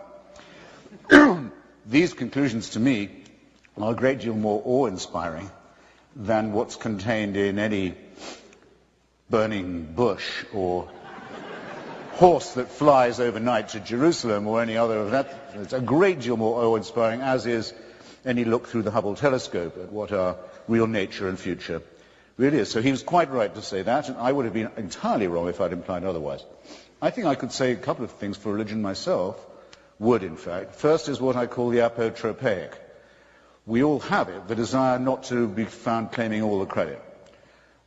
These conclusions, to me, are a great deal more awe-inspiring than what's contained in any burning bush or horse that flies overnight to Jerusalem or any other of that. It's a great deal more awe-inspiring, as is any look through the Hubble telescope at what our real nature and future really is. So he was quite right to say that, and I would have been entirely wrong if I'd implied otherwise. I think I could say a couple of things for religion myself, would in fact. First is what I call the apotropaic. We all have it, the desire not to be found claiming all the credit.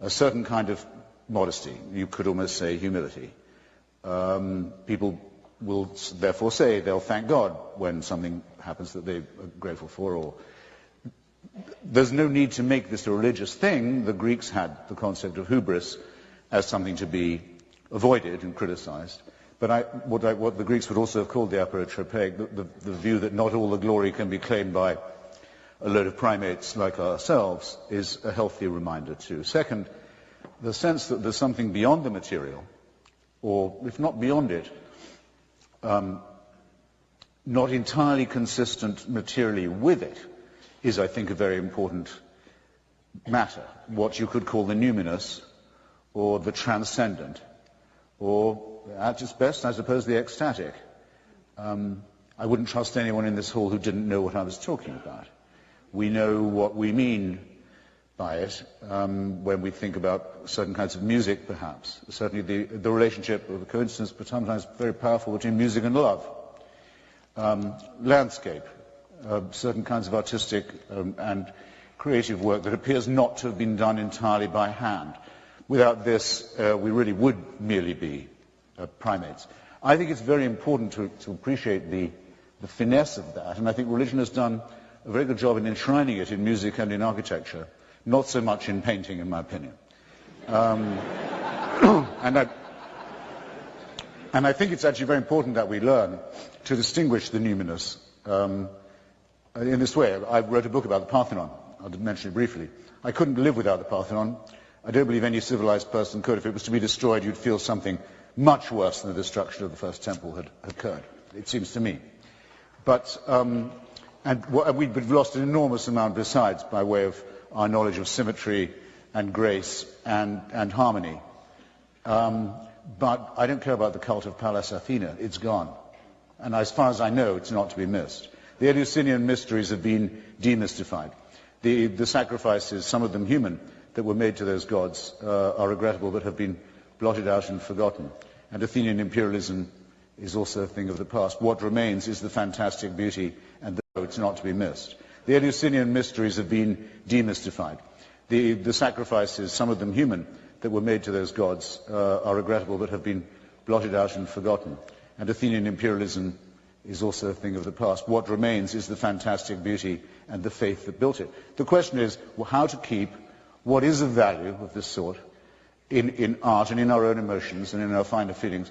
A certain kind of modesty, you could almost say humility. People will therefore say they'll thank God when something happens that they are grateful for. Or there's no need to make this a religious thing. The Greeks had the concept of hubris as something to be avoided and criticized. But what the Greeks would also have called the apotropaic, the view that not all the glory can be claimed by a load of primates like ourselves, is a healthy reminder too. Second, the sense that there's something beyond the material, or if not beyond it, not entirely consistent materially with it, is, I think, a very important matter. What you could call the numinous, or the transcendent, or at its best, I suppose, the ecstatic. I wouldn't trust anyone in this hall who didn't know what I was talking about. We know what we mean by it when we think about certain kinds of music, perhaps. Certainly the relationship, or the coincidence, but sometimes very powerful, between music and love. Landscape, certain kinds of artistic and creative work that appears not to have been done entirely by hand. Without this, we really would merely be primates. I think it's very important to appreciate the finesse of that, and I think religion has done a very good job in enshrining it in music and in architecture, not so much in painting, in my opinion. And I think it's actually very important that we learn to distinguish the numinous in this way. I wrote a book about the Parthenon. I'll mention it briefly. I couldn't live without the Parthenon. I don't believe any civilized person could. If it was to be destroyed, you'd feel something much worse than the destruction of the first temple had occurred, it seems to me. But we've lost an enormous amount besides by way of our knowledge of symmetry and grace and harmony. But I don't care about the cult of Pallas Athena. It's gone. And as far as I know, it's not to be missed. The Eleusinian mysteries have been demystified. The sacrifices, some of them human, that were made to those gods are regrettable but have been blotted out and forgotten. And Athenian imperialism is also a thing of the past. What remains is the fantastic beauty, and it's not to be missed. The Eleusinian mysteries have been demystified. The sacrifices, some of them human, that were made to those gods are regrettable but have been blotted out and forgotten. And Athenian imperialism is also a thing of the past. What remains is the fantastic beauty and the faith that built it. The question is how to keep what is of value of this sort in art and in our own emotions and in our finer feelings,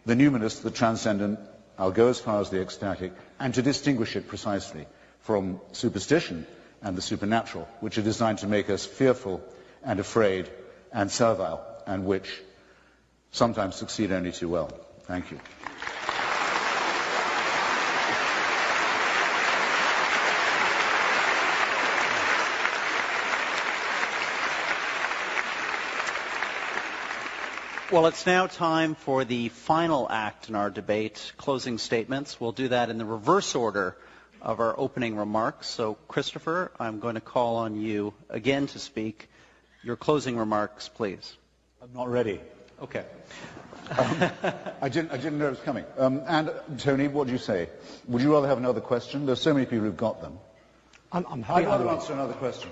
the numinous, the transcendent. I'll go as far as the ecstatic, and to distinguish it precisely from superstition and the supernatural, which are designed to make us fearful and afraid and servile, and which sometimes succeed only too well. Thank you. Well, it's now time for the final act in our debate, closing statements. We'll do that in the reverse order of our opening remarks. So, Christopher, I'm going to call on you again to speak. Your closing remarks, please. I'm not ready. Okay. I didn't know it was coming. And Tony, what do you say? Would you rather have another question? There's so many people who've got them. I'm happy. I'd rather answer another question.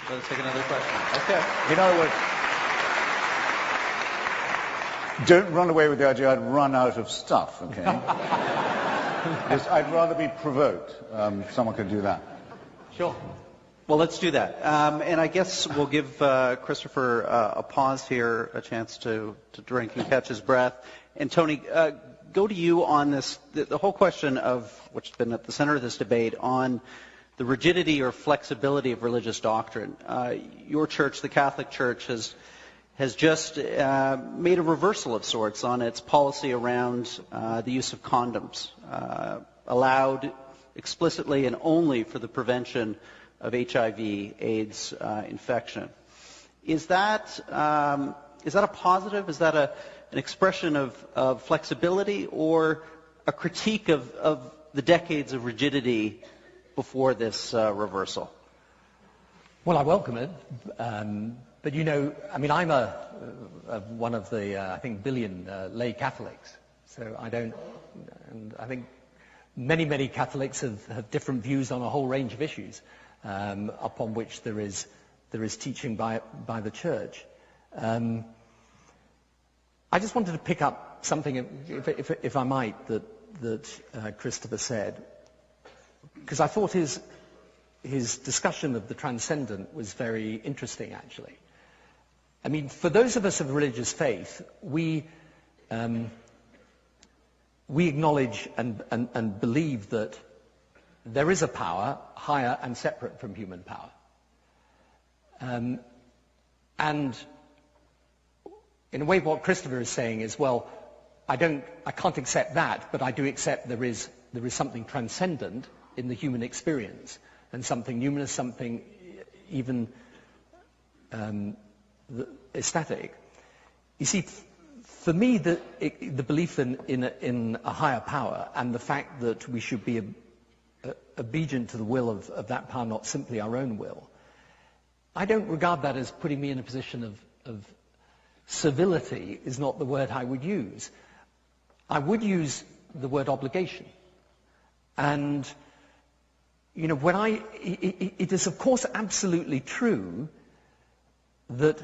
Let's take another question. Okay. You know what? Don't run away with the idea I'd run out of stuff, okay? Yes, I'd rather be provoked. Someone could do that. Sure. Well, let's do that. And I guess we'll give Christopher a pause here, a chance to drink and catch his breath. And Tony, go to you on this, the whole question of, which has been at the center of this debate, on the rigidity or flexibility of religious doctrine. Your church, the Catholic Church, has just made a reversal of sorts on its policy around the use of condoms, allowed explicitly and only for the prevention of HIV/AIDS infection. Is that a positive? Is that an expression of flexibility or a critique of the decades of rigidity before this reversal? Well, I welcome it. But you know, I mean, I'm one of the, I think, billion lay Catholics. So I don't, and I think many Catholics have different views on a whole range of issues upon which there is teaching by the Church. I just wanted to pick up something, if I might, that Christopher said, because I thought his discussion of the transcendent was very interesting, actually. I mean, for those of us of religious faith, we acknowledge and believe that there is a power higher and separate from human power. And in a way, what Christopher is saying is, well, I can't accept that, but I do accept there is something transcendent in the human experience, and something numinous, something even ecstatic. You see, for me, the belief in a higher power and the fact that we should be obedient to the will of that power, not simply our own will, I don't regard that as putting me in a position of servility, is not the word I would use. I would use the word obligation. And, you know, it is of course absolutely true that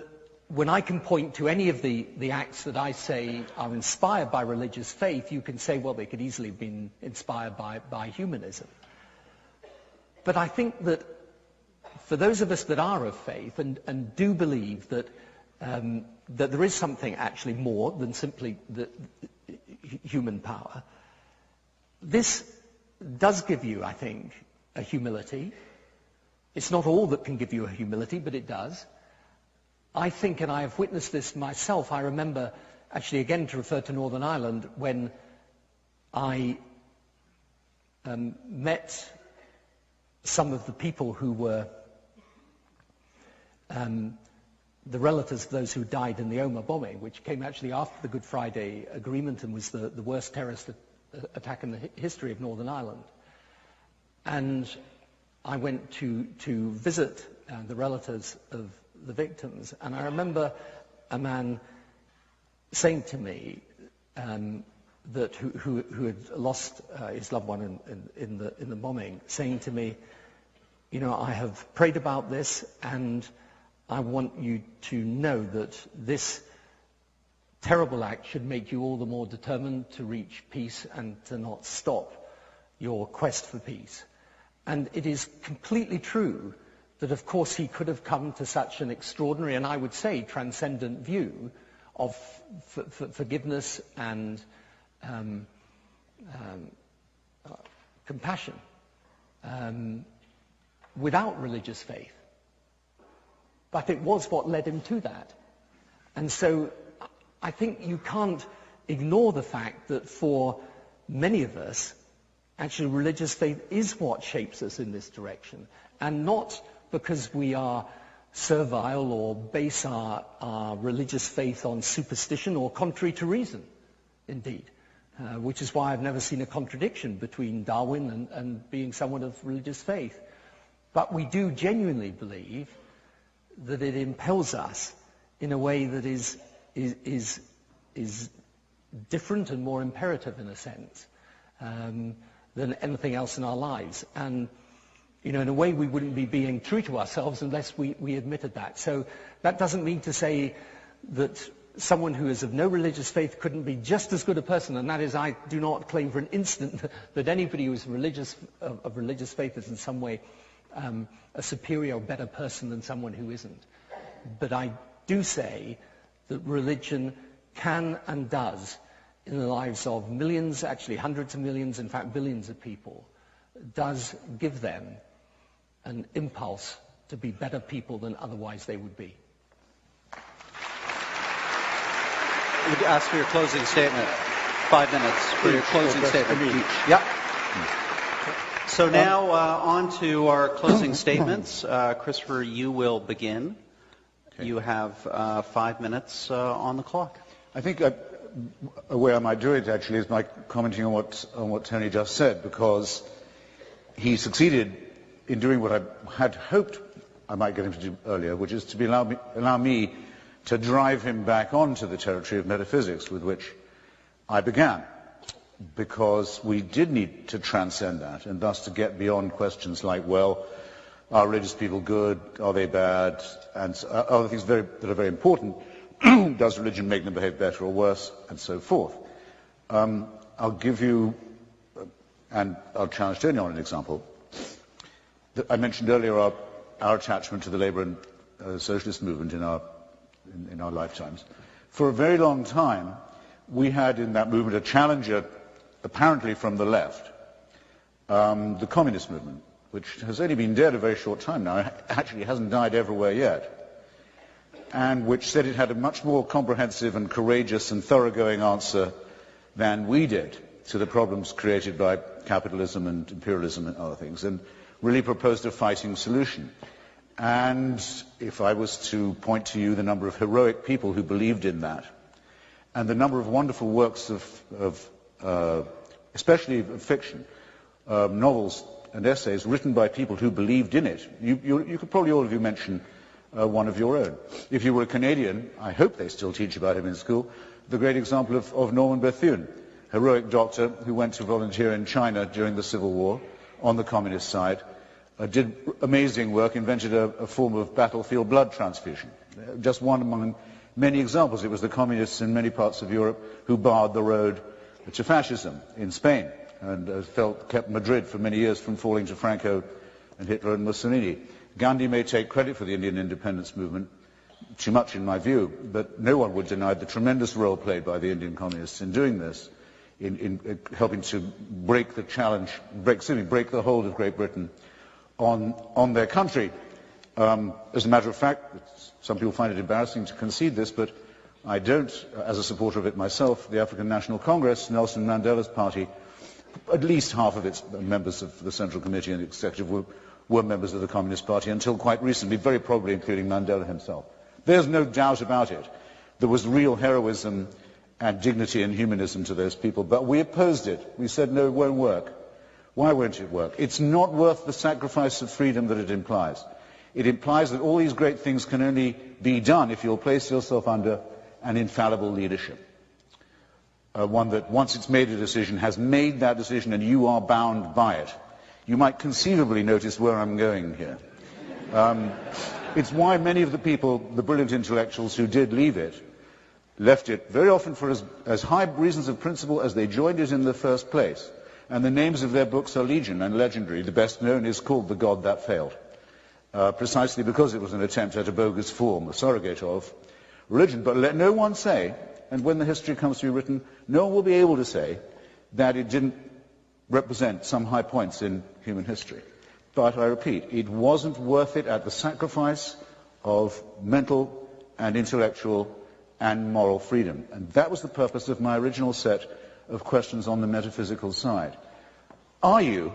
when I can point to any of the acts that I say are inspired by religious faith, you can say, well, they could easily have been inspired by humanism. But I think that for those of us that are of faith and do believe that there is something actually more than simply the human power, this does give you, I think, a humility. It's not all that can give you a humility, but it does. I think, and I have witnessed this myself, I remember, actually again to refer to Northern Ireland, when I met some of the people who were the relatives of those who died in the Omagh bombing, which came actually after the Good Friday Agreement and was the worst terrorist attack in the history of Northern Ireland. And I went to visit the relatives of the victims, and I remember a man saying to me that who had lost his loved one in the bombing, saying to me, you know, I have prayed about this, and I want you to know that this terrible act should make you all the more determined to reach peace and to not stop your quest for peace. And it is completely true that, of course, he could have come to such an extraordinary, and I would say transcendent view of forgiveness and compassion without religious faith. But it was what led him to that. And so I think you can't ignore the fact that for many of us, actually religious faith is what shapes us in this direction, and not because we are servile or base our religious faith on superstition or contrary to reason, indeed, which is why I've never seen a contradiction between Darwin and being someone of religious faith. But we do genuinely believe that it impels us in a way that is different and more imperative, in a sense, than anything else in our lives. And in a way, we wouldn't be being true to ourselves unless we admitted that. So that doesn't mean to say that someone who is of no religious faith couldn't be just as good a person, and that is, I do not claim for an instant that anybody who is of religious faith is in some way a superior or better person than someone who isn't. But I do say that religion can and does, in the lives of millions, actually hundreds of millions, in fact billions of people, does give them an impulse to be better people than otherwise they would be. I would ask for your closing statement. 5 minutes for your closing statement. Yep. So now on to our closing statements. Christopher, you will begin. Okay. You have 5 minutes on the clock. I think a way I might do it actually is by commenting on what Tony just said, because he succeeded in doing what I had hoped I might get him to do earlier, which is to allow me to drive him back onto the territory of metaphysics with which I began, because we did need to transcend that, and thus to get beyond questions like, well, are religious people good, are they bad, and other things that are very important. Does religion make them behave better or worse, and so forth. I'll give you, and I'll challenge Tony on an example. I mentioned earlier our attachment to the labour and socialist movement in our lifetimes. For a very long time, we had in that movement a challenger, apparently from the left, the communist movement, which has only been dead a very short time now. It actually hasn't died everywhere yet. And which said it had a much more comprehensive and courageous and thoroughgoing answer than we did to the problems created by capitalism and imperialism and other things, and really proposed a fighting solution. And if I was to point to you the number of heroic people who believed in that, and the number of wonderful works especially of fiction, novels and essays written by people who believed in it, you could probably all of you mention one of your own. If you were a Canadian, I hope they still teach about him in school, the great example of Norman Bethune, heroic doctor who went to volunteer in China during the Civil War on the communist side, did amazing work, invented a form of battlefield blood transfusion. Just one among many examples. It was the communists in many parts of Europe who barred the road to fascism in Spain, and kept Madrid for many years from falling to Franco and Hitler and Mussolini. Gandhi may take credit for the Indian independence movement, too much in my view, but no one would deny the tremendous role played by the Indian communists in doing this, in helping to break the challenge, break the hold of Great Britain on their country. As a matter of fact, some people find it embarrassing to concede this, but I don't, as a supporter of it myself. The African National Congress, Nelson Mandela's party, at least half of its members of the Central Committee and the Executive were members of the Communist Party until quite recently, very probably including Mandela himself. There's no doubt about it. There was real heroism and dignity and humanism to those people, but we opposed it. We said, no, it won't work. Why won't it work? It's not worth the sacrifice of freedom that it implies. It implies that all these great things can only be done if you'll place yourself under an infallible leadership. One that, once it's made a decision, has made that decision and you are bound by it. You might conceivably notice where I'm going here. It's why many of the people, the brilliant intellectuals who did leave it, left it very often for as high reasons of principle as they joined it in the first place. And the names of their books are legion and legendary. The best known is called The God That Failed, precisely because it was an attempt at a bogus form, a surrogate of religion. But let no one say, and when the history comes to be written, no one will be able to say that it didn't represent some high points in human history. But I repeat, it wasn't worth it at the sacrifice of mental and intellectual and moral freedom. And that was the purpose of my original set of questions on the metaphysical side. Are you,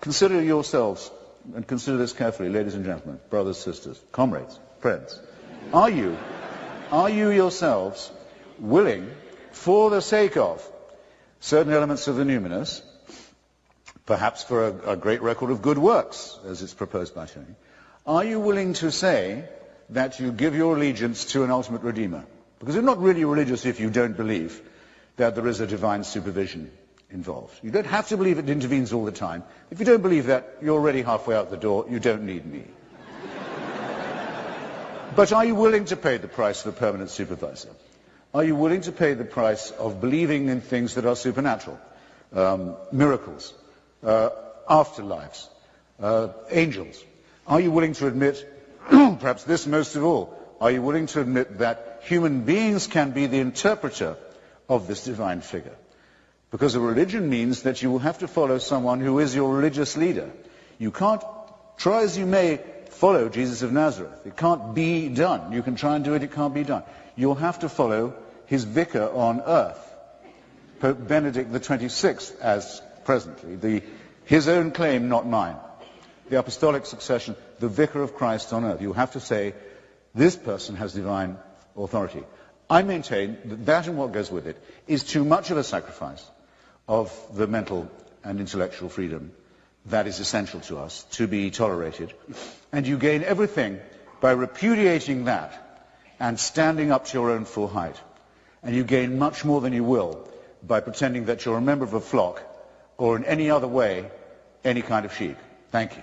consider yourselves, and consider this carefully, ladies and gentlemen, brothers, sisters, comrades, friends, are you yourselves willing, for the sake of certain elements of the numinous, perhaps for a great record of good works, as it's proposed by Tony, are you willing to say that you give your allegiance to an ultimate Redeemer? Because you're not really religious if you don't believe that there is a divine supervision involved. You don't have to believe it intervenes all the time. If you don't believe that, you're already halfway out the door. You don't need me. But are you willing to pay the price of a permanent supervisor? Are you willing to pay the price of believing in things that are supernatural? Miracles, afterlives, angels. Are you willing to admit, perhaps this most of all, are you willing to admit that human beings can be the interpreter of this divine figure? Because a religion means that you will have to follow someone who is your religious leader. You can't, try as you may, follow Jesus of Nazareth. It can't be done. You can try and do it, it can't be done. You'll have to follow his vicar on earth, Pope Benedict the 26th, as presently, his own claim, not mine. The apostolic succession, the vicar of Christ on earth. You have to say, this person has divine authority. I maintain that that and what goes with it is too much of a sacrifice of the mental and intellectual freedom that is essential to us to be tolerated. And you gain everything by repudiating that and standing up to your own full height. And you gain much more than you will by pretending that you're a member of a flock or in any other way any kind of sheep. Thank you.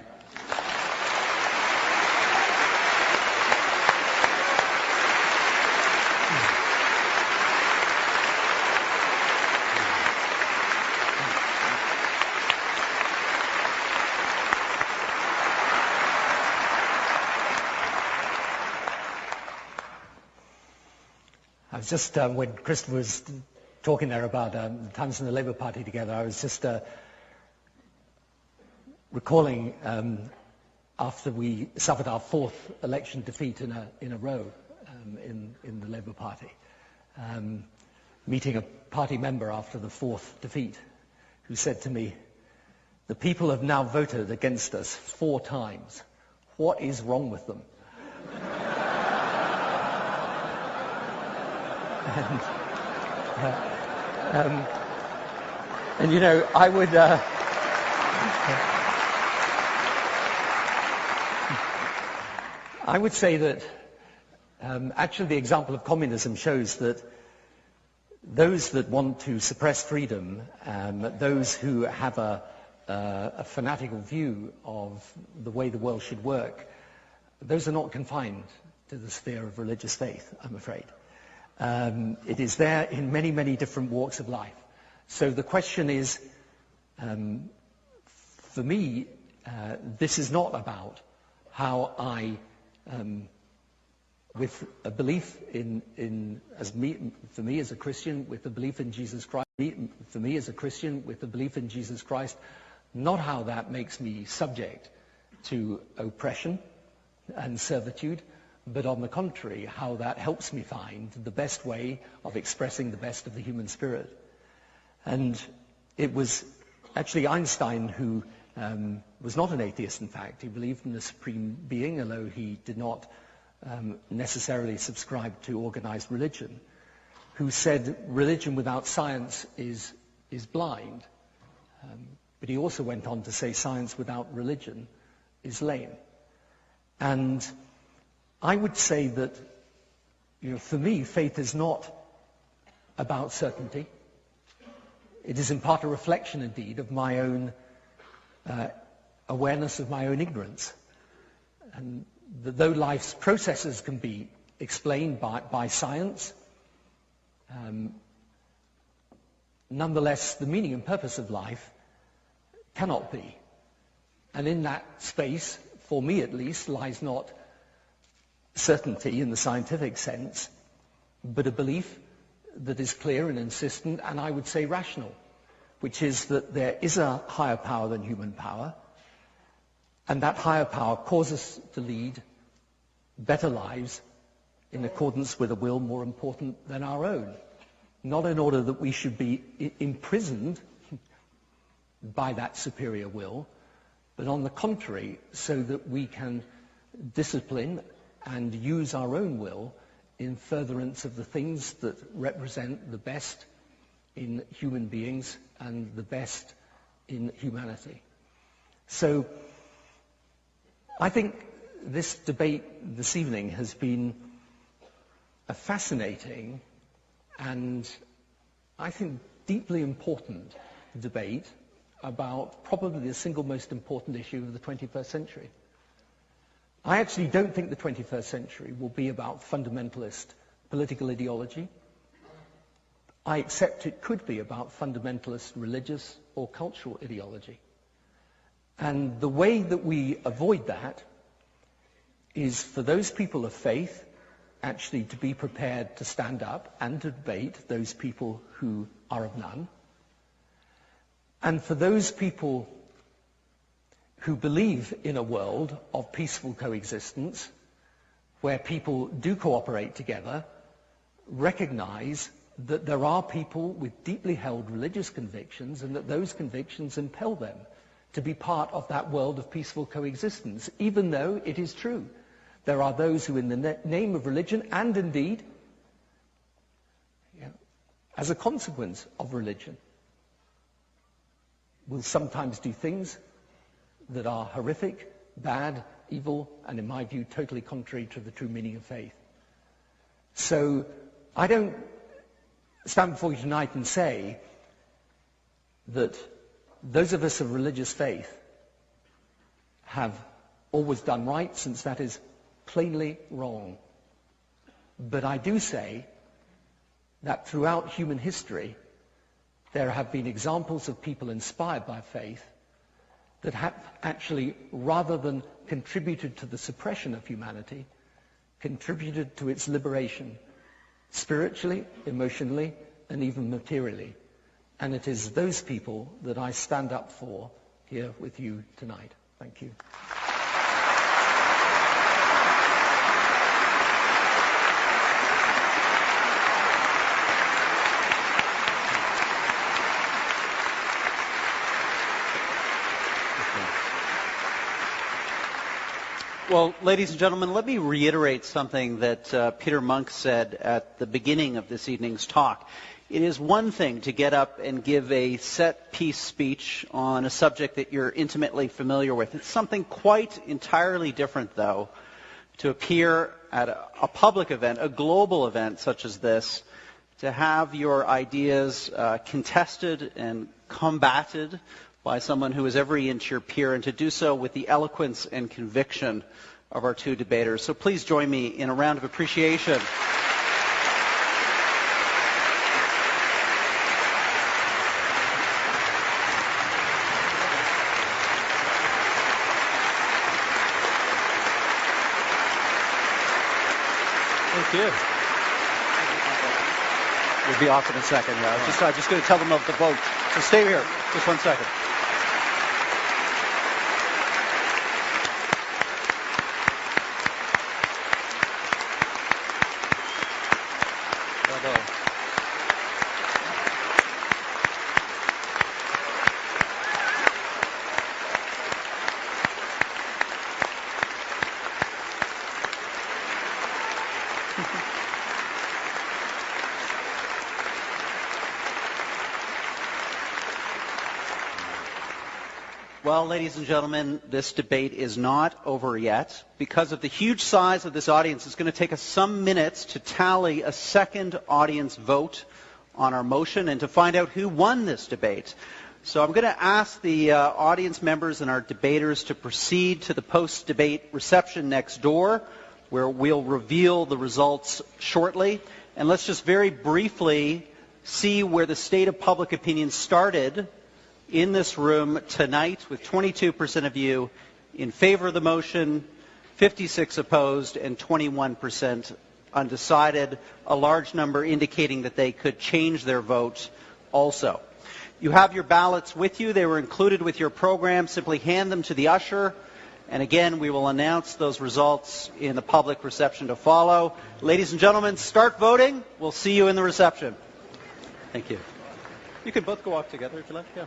I was just, when Christopher was talking there about the times in the Labour Party together, I was just recalling after we suffered our fourth election defeat in a row in the Labour Party, meeting a party member after the fourth defeat who said to me, "The people have now voted against us 4 times. What is wrong with them?" And you know, I would say that actually the example of communism shows that those that want to suppress freedom, those who have a fanatical view of the way the world should work, those are not confined to the sphere of religious faith, I'm afraid. It is there in many, many different walks of life. So the question is, for me, this is not about how I, with a belief for me as a Christian, with a belief in Jesus Christ, for me as a Christian, with a belief in Jesus Christ, not how that makes me subject to oppression and servitude, but on the contrary, how that helps me find the best way of expressing the best of the human spirit. And it was actually Einstein who was not an atheist, in fact. He believed in a supreme being, although he did not necessarily subscribe to organized religion, who said religion without science is blind. But he also went on to say science without religion is lame. And I would say that, for me, faith is not about certainty. It is in part a reflection, indeed, of my own awareness of my own ignorance. And that though life's processes can be explained by science, nonetheless, the meaning and purpose of life cannot be. And in that space, for me at least, lies not certainty in the scientific sense, but a belief that is clear and insistent, and I would say rational, which is that there is a higher power than human power, and that higher power causes us to lead better lives in accordance with a will more important than our own. Not in order that we should be imprisoned by that superior will, but on the contrary, so that we can discipline and use our own will in furtherance of the things that represent the best in human beings and the best in humanity. So I think this debate this evening has been a fascinating and I think deeply important debate about probably the single most important issue of the 21st century. I actually don't think the 21st century will be about fundamentalist political ideology. I accept it could be about fundamentalist religious or cultural ideology. And the way that we avoid that is for those people of faith actually to be prepared to stand up and to debate those people who are of none. And for those people who believe in a world of peaceful coexistence, where people do cooperate together, recognize that there are people with deeply held religious convictions and that those convictions impel them to be part of that world of peaceful coexistence, even though it is true. There are those who, in the name of religion, and indeed, as a consequence of religion, will sometimes do things that are horrific, bad, evil, and in my view, totally contrary to the true meaning of faith. So I don't stand before you tonight and say that those of us of religious faith have always done right, since that is plainly wrong. But I do say that throughout human history, there have been examples of people inspired by faith that have actually, rather than contributed to the suppression of humanity, contributed to its liberation, spiritually, emotionally, and even materially. And it is those people that I stand up for here with you tonight. Thank you. Well, ladies and gentlemen, let me reiterate something that Peter Monk said at the beginning of this evening's talk. It is one thing to get up and give a set-piece speech on a subject that you're intimately familiar with. It's something quite entirely different, though, to appear at a public event, a global event such as this, to have your ideas contested and combated by someone who is every inch your peer, and to do so with the eloquence and conviction of our two debaters. So please join me in a round of appreciation. Thank you. We'll be off in a second. I'm just going to tell them of the vote. So stay here just 1 second. Well, ladies and gentlemen, this debate is not over yet. Because of the huge size of this audience, it's going to take us some minutes to tally a second audience vote on our motion and to find out who won this debate. So I'm going to ask the audience members and our debaters to proceed to the post-debate reception next door, where we'll reveal the results shortly. And let's just very briefly see where the state of public opinion started in this room tonight, with 22% of you in favor of the motion, 56 opposed, and 21% undecided, a large number indicating that they could change their vote also. You have your ballots with you. They were included with your program. Simply hand them to the usher, And again, we will announce those results in the public reception to follow. Ladies and gentlemen, start voting. We'll see you in the reception. Thank you. You can both go off together if you like. Yeah.